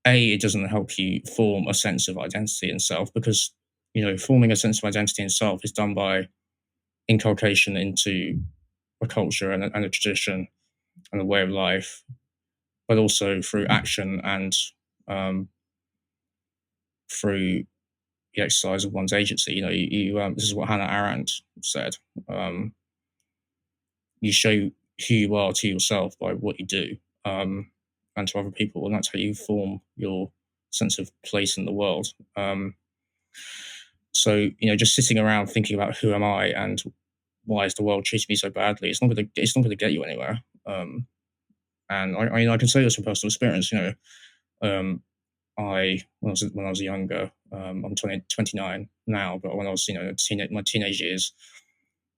it doesn't help you form a sense of identity in self, because, forming a sense of identity in self is done by inculcation into a culture and a tradition and a way of life, but also through action and through the exercise of one's agency. This is what Hannah Arendt said. You show who you are to yourself by what you do, and to other people, and that's how you form your sense of place in the world. So, just sitting around thinking about who am I and why is the world treating me so badly, it's not going to get you anywhere. And I can say this from personal experience. When I was younger, I'm 29 now, but when I was my teenage years,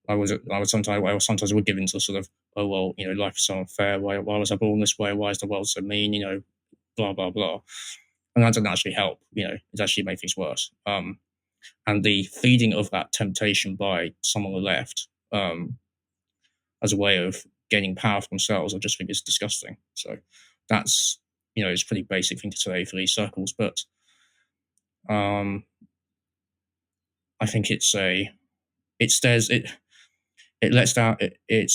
I sometimes would give into sort of, oh well, life is so unfair. Why was I born this way? Why is the world so mean? Blah blah blah, and that didn't actually help. It actually made things worse. And the feeding of that temptation by some on the left, as a way of gaining power for themselves, I just think it's disgusting. So that's it's a pretty basic thing to say for these circles, but I think it lets down, it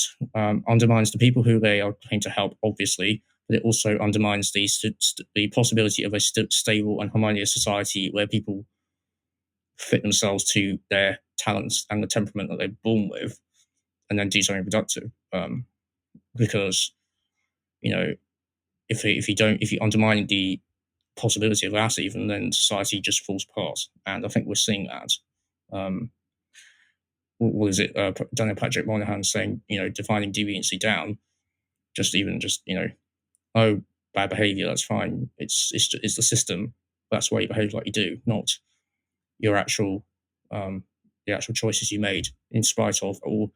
undermines the people who they are trying to help, obviously, but it also undermines the possibility of a stable and harmonious society where people fit themselves to their talents and the temperament that they're born with, and then do something productive. Because if you undermine the possibility of that, even then society just falls apart, and I think we're seeing that. What is it? Daniel Patrick Moynihan saying, defining deviancy down, oh, bad behavior, that's fine. It's the system. That's why you behave like you do, not your actual the actual choices you made, in spite of, or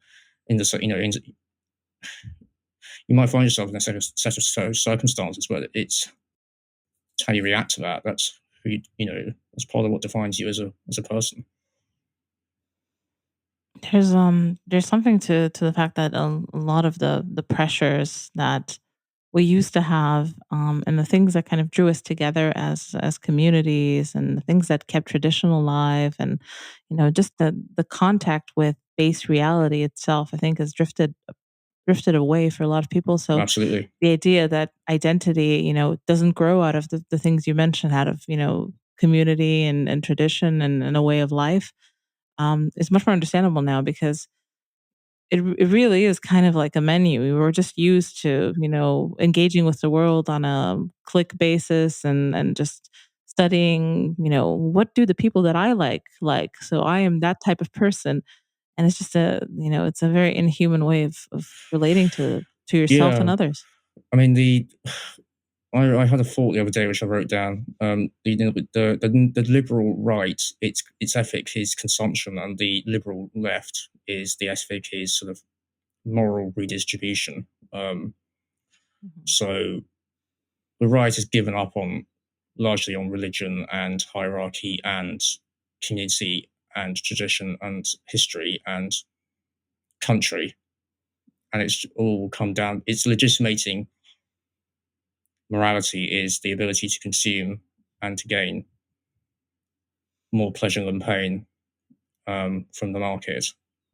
in the you might find yourself in a set of circumstances, but it's how you react to that. That's who that's part of what defines you as a person. There's something to the fact that a lot of the pressures that we used to have, and the things that kind of drew us together as communities, and the things that kept tradition alive, and just the contact with base reality itself, I think has drifted away for a lot of people. So absolutely, the idea that identity, doesn't grow out of the things you mentioned, out of community and tradition and a way of life, is much more understandable now, because it really is kind of like a menu. We were just used to, engaging with the world on a click basis, and just studying, what do the people that I like. So I am that type of person. And it's just it's a very inhuman way of relating to yourself and others. I mean, I had a thought the other day which I wrote down. The liberal right, its ethic is consumption, and the liberal left is the ethic is sort of moral redistribution. So the right has given up largely on religion and hierarchy and community and tradition and history and country, and it's all come down. It's legitimating morality is the ability to consume and to gain more pleasure than pain from the market.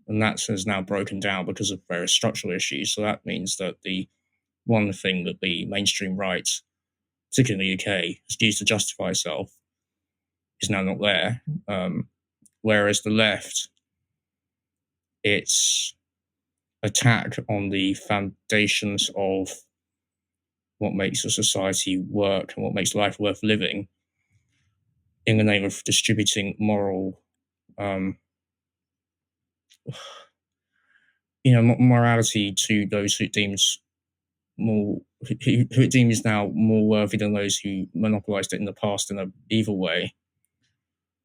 And that has now broken down because of various structural issues. So that means that the one thing that the mainstream right, particularly in the UK, has used to justify itself is now not there. Whereas the left, its attack on the foundations of what makes a society work and what makes life worth living, in the name of distributing moral, morality to those who it deems who it deems now more worthy than those who monopolized it in the past in an evil way.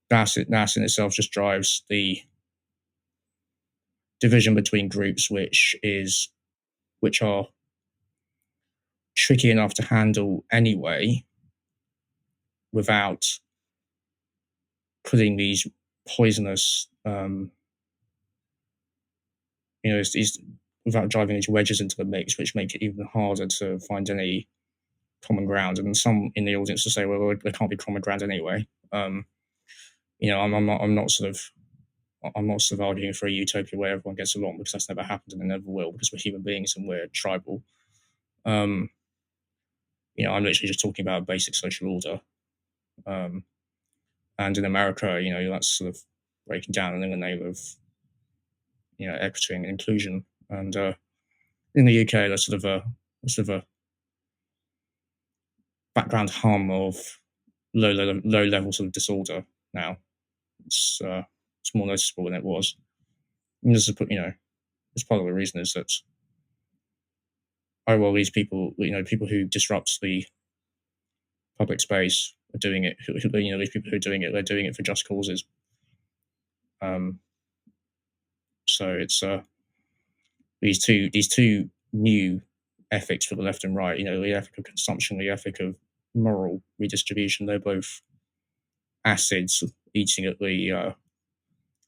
That in itself just drives the division between groups which are tricky enough to handle anyway, without putting these poisonous, without driving these wedges into the mix, which make it even harder to find any common ground. And some in the audience will say, well, there can't be common ground anyway. I'm not sort of arguing for a utopia where everyone gets along, because that's never happened and it never will, because we're human beings and we're tribal. I'm literally just talking about basic social order. And in America, that's sort of breaking down in the name of, equity and inclusion. And in the UK, there's sort of a background hum of low levels of disorder now. It's more noticeable than it was. And this is, it's part of the reason is that, these people, people who disrupt the public space are doing it. These people who are doing it, they're doing it for just causes. So it's these two new ethics for the left and right. The ethic of consumption, the ethic of moral redistribution. They're both acids eating at the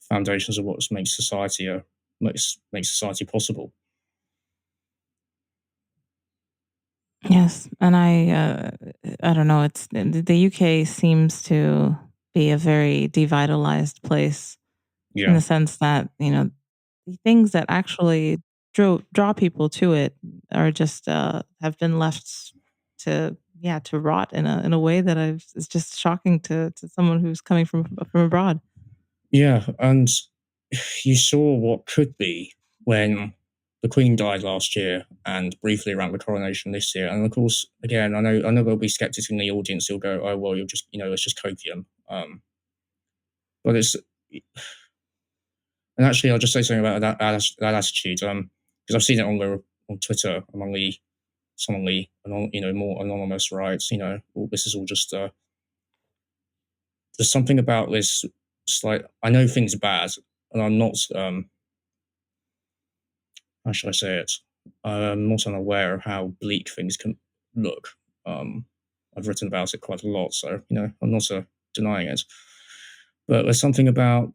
foundations of what makes society possible. Yes, and I don't know. It's the UK seems to be a very devitalized place, in the sense that the things that actually draw people to it are just have been left to rot in a way that it's just shocking to someone who's coming from abroad. Yeah, and you saw what could be when the Queen died last year, and briefly around the coronation this year. And of course, again, I know there'll be skeptics in the audience who'll go, "Oh well, you're just it's just copium." But it's, and actually, I'll just say something about that attitude, because I've seen it on Twitter among some of the more anonymous rights. This is all just there's something about this. I know things are bad, and I'm not. How should I say it? I'm not unaware of how bleak things can look. I've written about it quite a lot, so I'm not denying it. But there's something about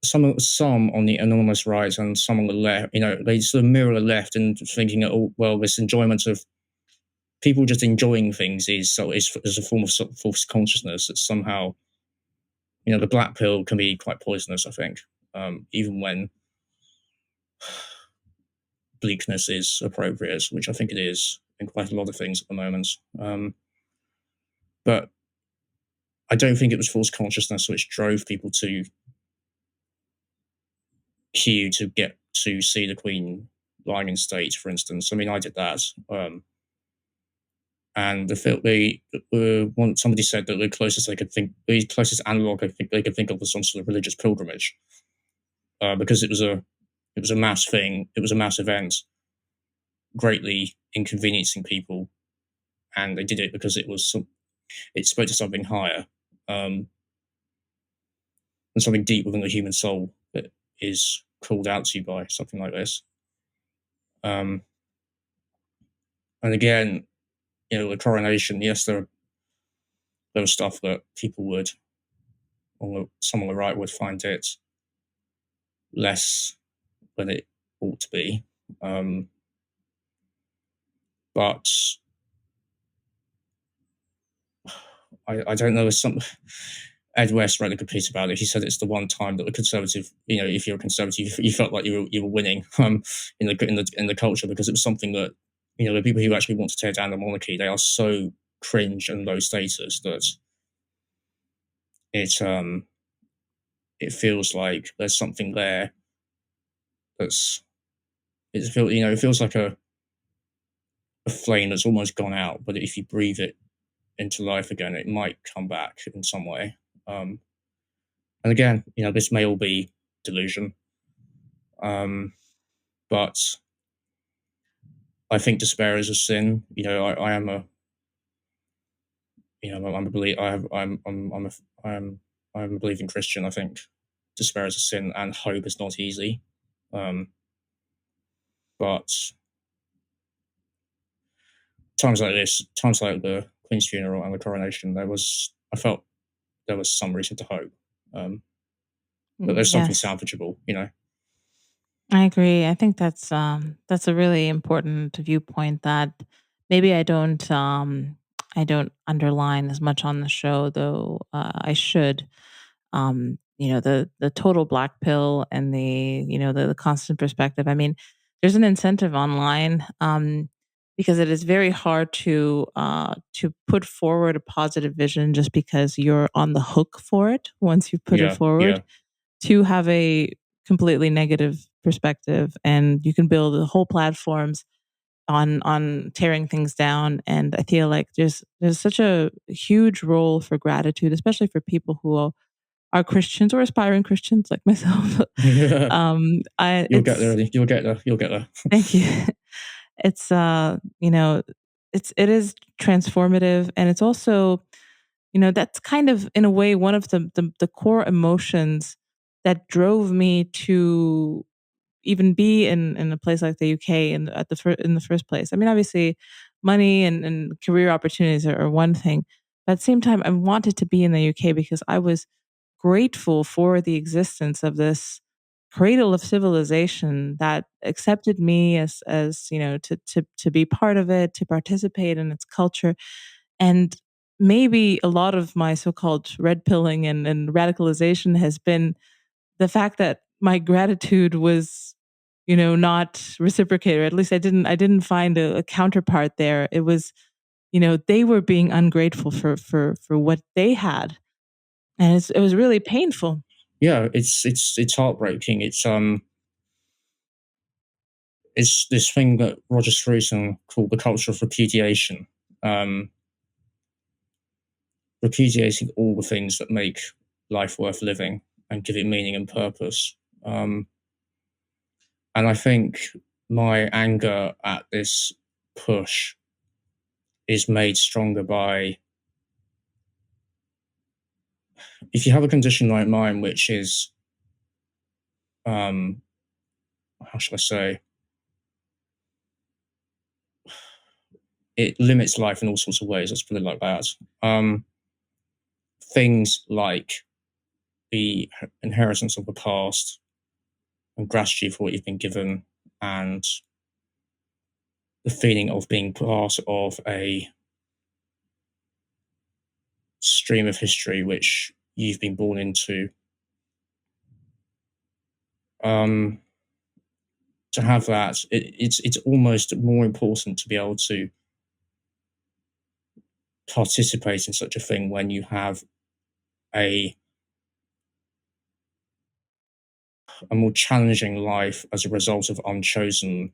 some on the anonymous right and some on the left. They sort of mirror the left and thinking, oh well, this enjoyment of people just enjoying things is a form of false consciousness. That somehow, the black pill can be quite poisonous. I think, even when bleakness is appropriate, which I think it is in quite a lot of things at the moment. But I don't think it was false consciousness which drove people to queue to get to see the Queen lying in state, for instance. I mean, I did that. And somebody said that the closest analog they could think of was some sort of religious pilgrimage, because it was a mass thing. It was a mass event, greatly inconveniencing people, and they did it because it spoke to something higher, and something deep within the human soul that is called out to you by something like this. And again, the coronation. Yes, there was stuff that people would, some on the right would find it less than it ought to be. But I don't know. Ed West wrote a good piece about it. He said it's the one time that the conservative, if you're a conservative, you felt like you were winning in the culture, because it was something that the people who actually want to tear down the monarchy, they are so cringe and low status that it feels like there's something there it feels like a flame that's almost gone out, but if you breathe it into life again, it might come back in some way. And again, this may all be delusion, but I think despair is a sin. I am a I'm a believing Christian. I think despair is a sin and hope is not easy. But times like this, times like the Queen's funeral and the coronation, I felt there was some reason to hope. But there's something salvageable, you know. I agree. I think that's a really important viewpoint that maybe I don't underline as much on the show, though I should. The total black pill and the constant perspective. I mean, there's an incentive online because it is very hard to put forward a positive vision just because you're on the hook for it once you put it forward. To have a completely negative perspective, and you can build whole platforms on tearing things down. And I feel like there's such a huge role for gratitude, especially for people who are Christians or aspiring Christians like myself. You'll get there. You'll get there. You'll get there. Thank you. It's it is transformative, and it's also, that's kind of in a way one of the core emotions that drove me to even be in a place like the UK in the first place. I mean, obviously, money and career opportunities are one thing, but at the same time, I wanted to be in the UK because I was grateful for the existence of this cradle of civilization that accepted me as to be part of it, to participate in its culture. And maybe a lot of my so-called red pilling and radicalization has been the fact that my gratitude was, not reciprocated, or at least I didn't find a counterpart there. It was, they were being ungrateful for what they had, and it was really painful. Yeah, it's heartbreaking. It's this thing that Roger Scruton called the culture of repudiation. Repudiating all the things that make life worth living and give it meaning and purpose. And I think my anger at this push is made stronger by, if you have a condition like mine, which is, how should I say, it limits life in all sorts of ways, let's put it like that. Things like the inheritance of the past and gratitude for what you've been given, and the feeling of being part of a stream of history which you've been born into. To have that, it's almost more important to be able to participate in such a thing when you have a more challenging life as a result of unchosen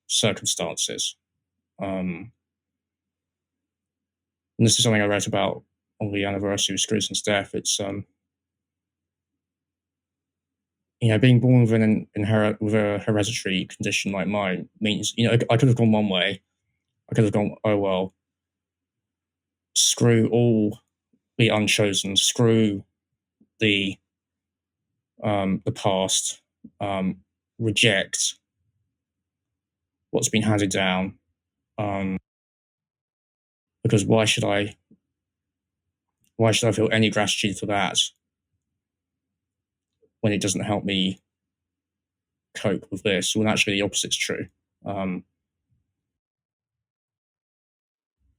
circumstances. And this is something I wrote about on the anniversary of Scruton's death. It's being born with with a hereditary condition like mine means, I could have gone one way. I could have gone, oh well, screw all the unchosen, screw the past, reject what's been handed down, because why should I feel any gratitude for that when it doesn't help me cope with this? When actually the opposite's true.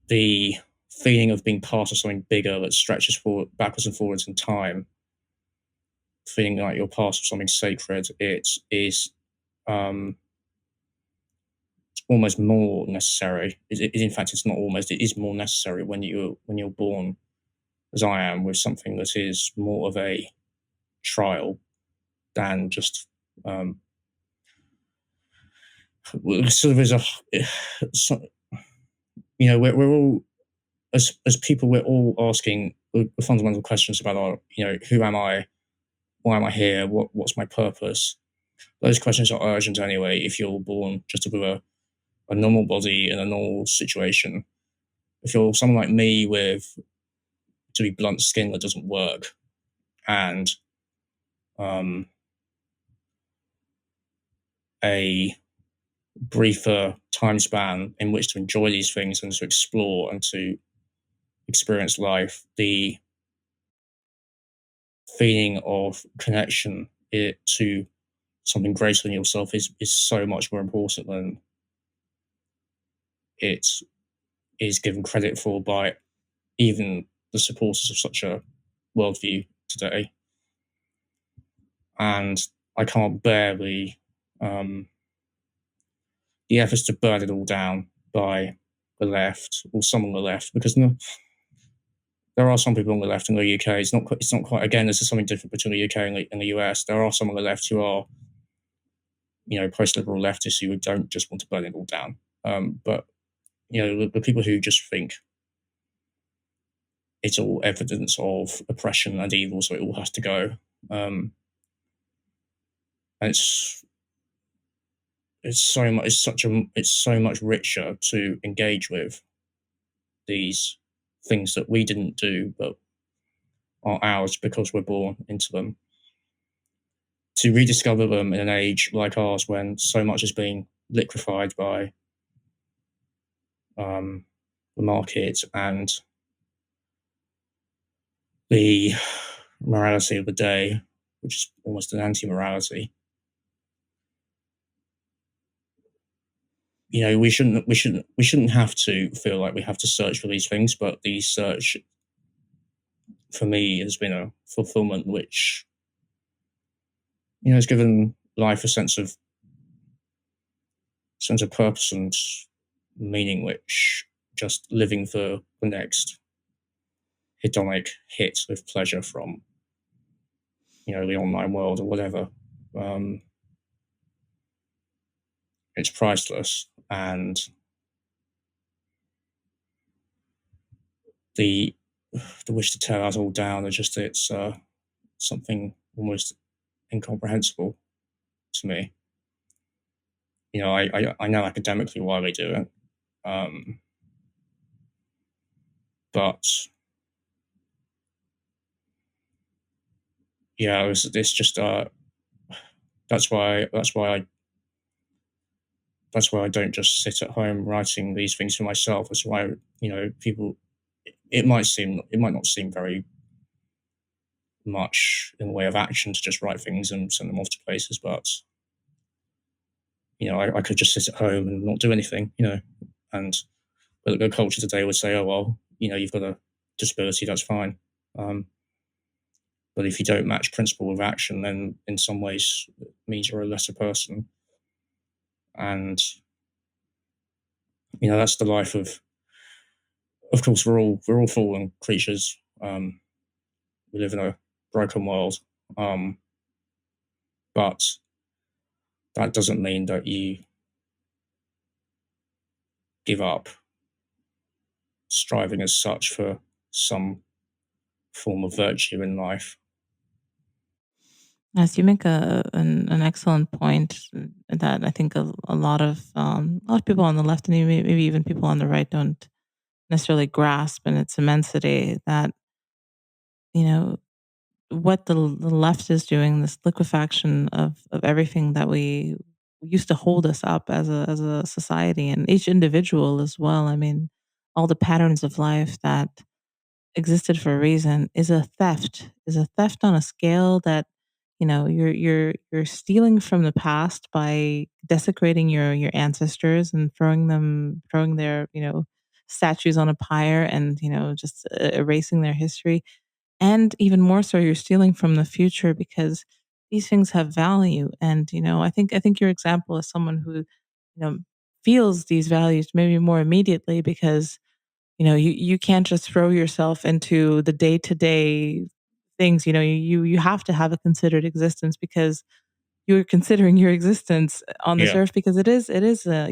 The feeling of being part of something bigger that stretches forward, backwards and forwards in time, feeling like you're part of something sacred, it's almost more necessary. In fact, it's not almost, it is more necessary when you're born, as I am, with something that is more of a trial than just sort of as a, we're all, as people, we're all asking the fundamental questions about our, who am I? Why am I here? What's my purpose? Those questions are urgent anyway if you're born just with a normal body in a normal situation. If you're someone like me with, to be blunt, skin that doesn't work, and a briefer time span in which to enjoy these things and to explore and to experience life, the feeling of connection to something greater than yourself is so much more important than it is given credit for by even the supporters of such a worldview today. And I can't bear the efforts to burn it all down by the left or some on the left, because there are some people on the left in the UK. It's not quite. Again, this is something different between the UK and the US. There are some on the left who are, post-liberal leftists who don't just want to burn it all down. But the people who just think it's all evidence of oppression and evil, so it all has to go. It's so much richer to engage with these things that we didn't do but are ours because we're born into them, to rediscover them in an age like ours when so much is being liquefied by the market and the morality of the day, which is almost an anti-morality. We shouldn't have to feel like we have to search for these things, but the search for me has been a fulfillment which has given life a sense of purpose and meaning, which just living for the next hedonic hit of pleasure from the online world or whatever, it's priceless. And the wish to tear that all down it's something almost incomprehensible to me. I know academically why they do it, but it's just that's why I don't just sit at home writing these things for myself. That's why people. It might not seem very much in the way of action to just write things and send them off to places, but I could just sit at home and not do anything, and the culture today would say, oh well, you've got a disability, that's fine. But if you don't match principle with action, then in some ways it means you're a lesser person. And that's the life of course we're all fallen creatures. We live in a broken world, but that doesn't mean that you give up striving as such for some form of virtue in life. Yes, you make an excellent point that I think a lot of people on the left and maybe even people on the right don't necessarily grasp in its immensity, that what the left is doing, this liquefaction of everything that we used to hold us up as a society, and each individual as well. I mean, all the patterns of life that existed for a reason is a theft. Is a theft on a scale that you're stealing from the past by desecrating your ancestors and throwing their statues on a pyre and just erasing their history. And even more so, you're stealing from the future because these things have value. And I think your example is someone who feels these values maybe more immediately, because you can't just throw yourself into the day-to-day things. You have to have a considered existence, because you're considering your existence on this earth, because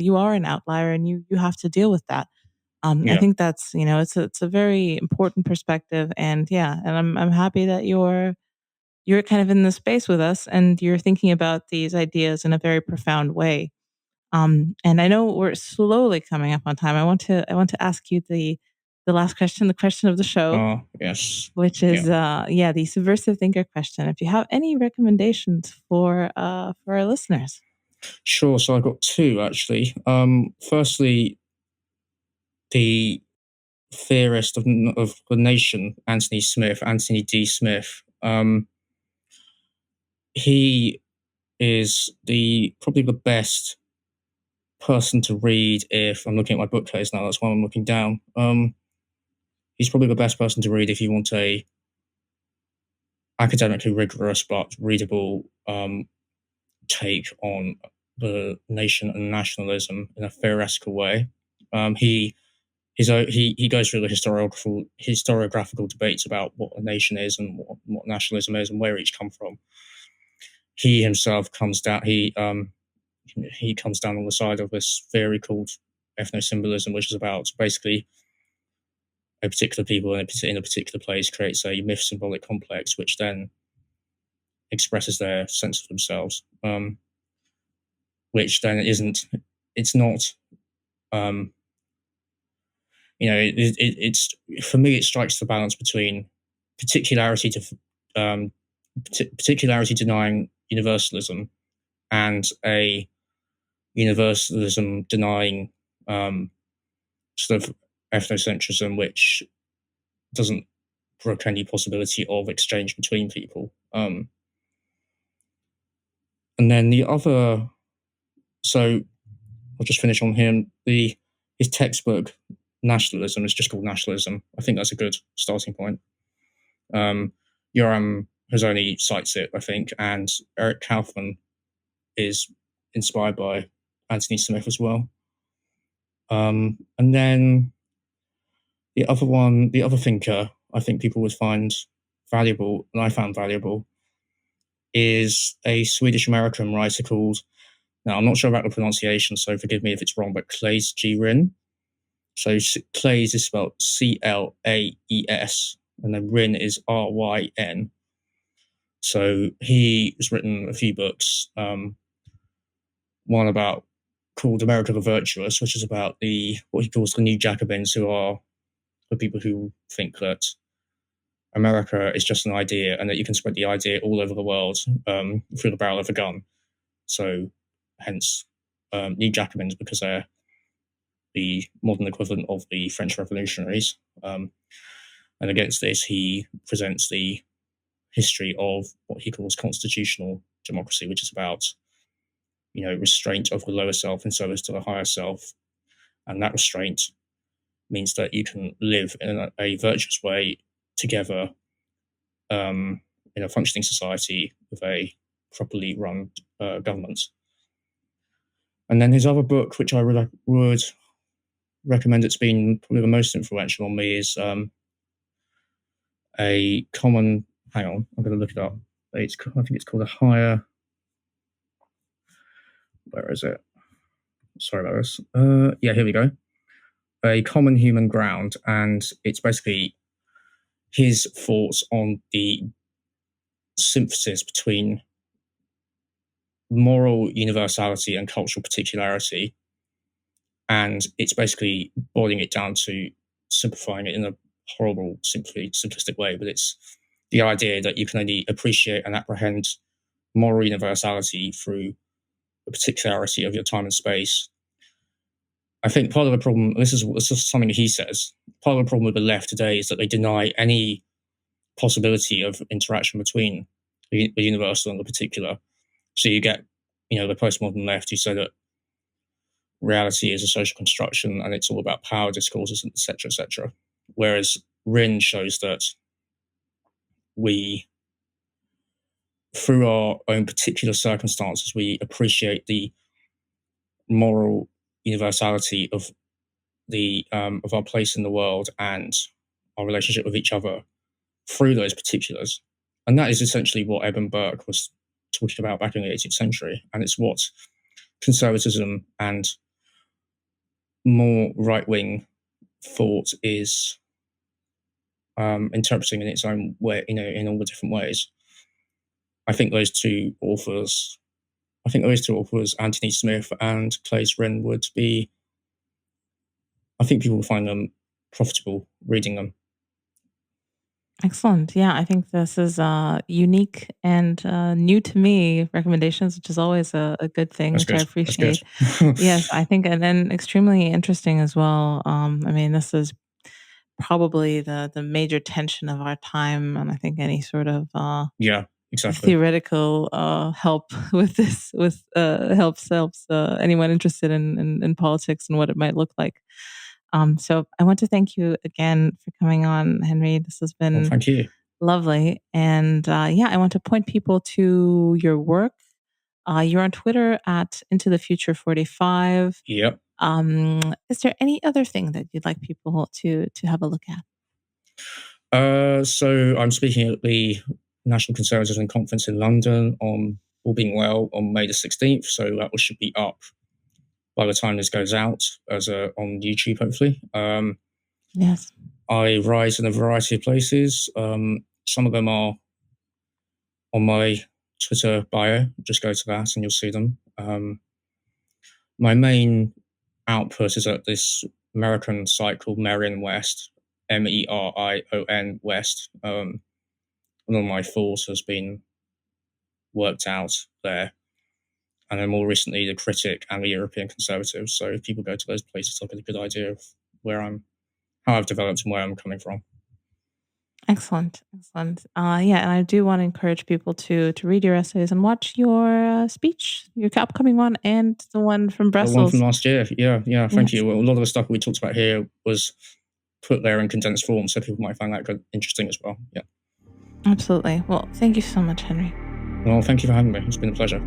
you are an outlier and you have to deal with that. I think that's it's a very important perspective, and I'm happy that you're kind of in this space with us and you're thinking about these ideas in a very profound way. And I know we're slowly coming up on time. I want to ask you the the last question, the question of the show. Yes. Which is, the subversive thinker question. If you have any recommendations for our listeners. Sure. So I've got two, actually. Firstly, the theorist of the nation, Anthony D. Smith. He is probably the best person to read if I'm looking at my bookcase now. That's why I'm looking down. He's probably the best person to read if you want a academically rigorous but readable take on the nation and nationalism in a theoretical way. He goes through the historiographical debates about what a nation is and what nationalism is and where each come from. He himself comes down. He comes down on the side of this theory called ethnosymbolism, which is about basically a particular people in a particular place creates a myth symbolic complex, which then expresses their sense of themselves, which then it's not, it's for me, it strikes the balance between particularity denying universalism and a universalism denying sort of ethnocentrism, which doesn't brook any possibility of exchange between people. And then the other, so I'll just finish on him. His textbook, Nationalism, is just called Nationalism. I think that's a good starting point. Yoram Hazony cites it, I think, and Eric Kaufman is inspired by Anthony Smith as well. And then the other thinker I think people would find valuable, and I found valuable, is a Swedish-American writer called, now I'm not sure about the pronunciation, so forgive me if it's wrong, but Claes G. Ryn. So Claes is spelled C-L-A-E-S, and then Ryn is R-Y-N. So he has written a few books, one called America the Virtuous, which is about what he calls the New Jacobins, who are the people who think that America is just an idea and that you can spread the idea all over the world through the barrel of a gun. So hence New Jacobins, because they're the modern equivalent of the French revolutionaries. And against this, he presents the history of what he calls constitutional democracy, which is about, restraint of the lower self in service to the higher self. And that restraint means that you can live in a virtuous way together in a functioning society with a properly run government. And then his other book, which I would recommend, it's been probably the most influential on me, is a common, hang on, I'm going to look it up. I think it's called A Higher, where is it? Sorry about this. Yeah, here we go. A Common Human Ground, and it's basically his thoughts on the synthesis between moral universality and cultural particularity, and it's basically boiling it down to simplifying it in a horrible, simplistic way, but it's the idea that you can only appreciate and apprehend moral universality through the particularity of your time and space. I think part of the problem, this is something he says, part of the problem with the left today is that they deny any possibility of interaction between the universal and the particular. So you get, the postmodern left who say that reality is a social construction and it's all about power discourses, etc., etc. Whereas Ryn shows that we, through our own particular circumstances, we appreciate the moral universality of our place in the world and our relationship with each other through those particulars. And that is essentially what Eben Burke was talking about back in the 18th century. And it's what conservatism and more right-wing thought is interpreting in its own way, in all the different ways. I think those two authors, Anthony Smith and Claes Ryn, I think people will find them profitable reading them. Excellent. Yeah, I think this is unique and new to me recommendations, which is always a good thing, That's which I good. appreciate. That's good. Yes, I think, and then extremely interesting as well. I mean, this is probably the major tension of our time, and I think any sort of yeah, exactly. theoretical help with this helps anyone interested in politics and what it might look like. So I want to thank you again for coming on, Henry. This has been thank you. Lovely. And yeah, I want to point people to your work. You're on Twitter at Into the Future 45. Yep. Is there any other thing that you'd like people to have a look at? So I'm speaking at the National Conservatism Conference in London on, all being well, on May the 16th. So that should be up by the time this goes out as on YouTube, hopefully. Yes. I write in a variety of places. Some of them are on my Twitter bio. Just go to that and you'll see them. My main output is at this American site called Merion West, Merion West. One of my thoughts has been worked out there. And then more recently, the Critic and the European Conservative. So if people go to those places, they'll get a good idea of how I've developed and where I'm coming from. Excellent. Yeah, and I do want to encourage people to read your essays and watch your speech, your upcoming one, and the one from Brussels. The one from last year. Yeah. Thank you. Well, a lot of the stuff we talked about here was put there in condensed form, so people might find that interesting as well. Yeah. Absolutely. Well, thank you so much, Henry. Well, thank you for having me. It's been a pleasure.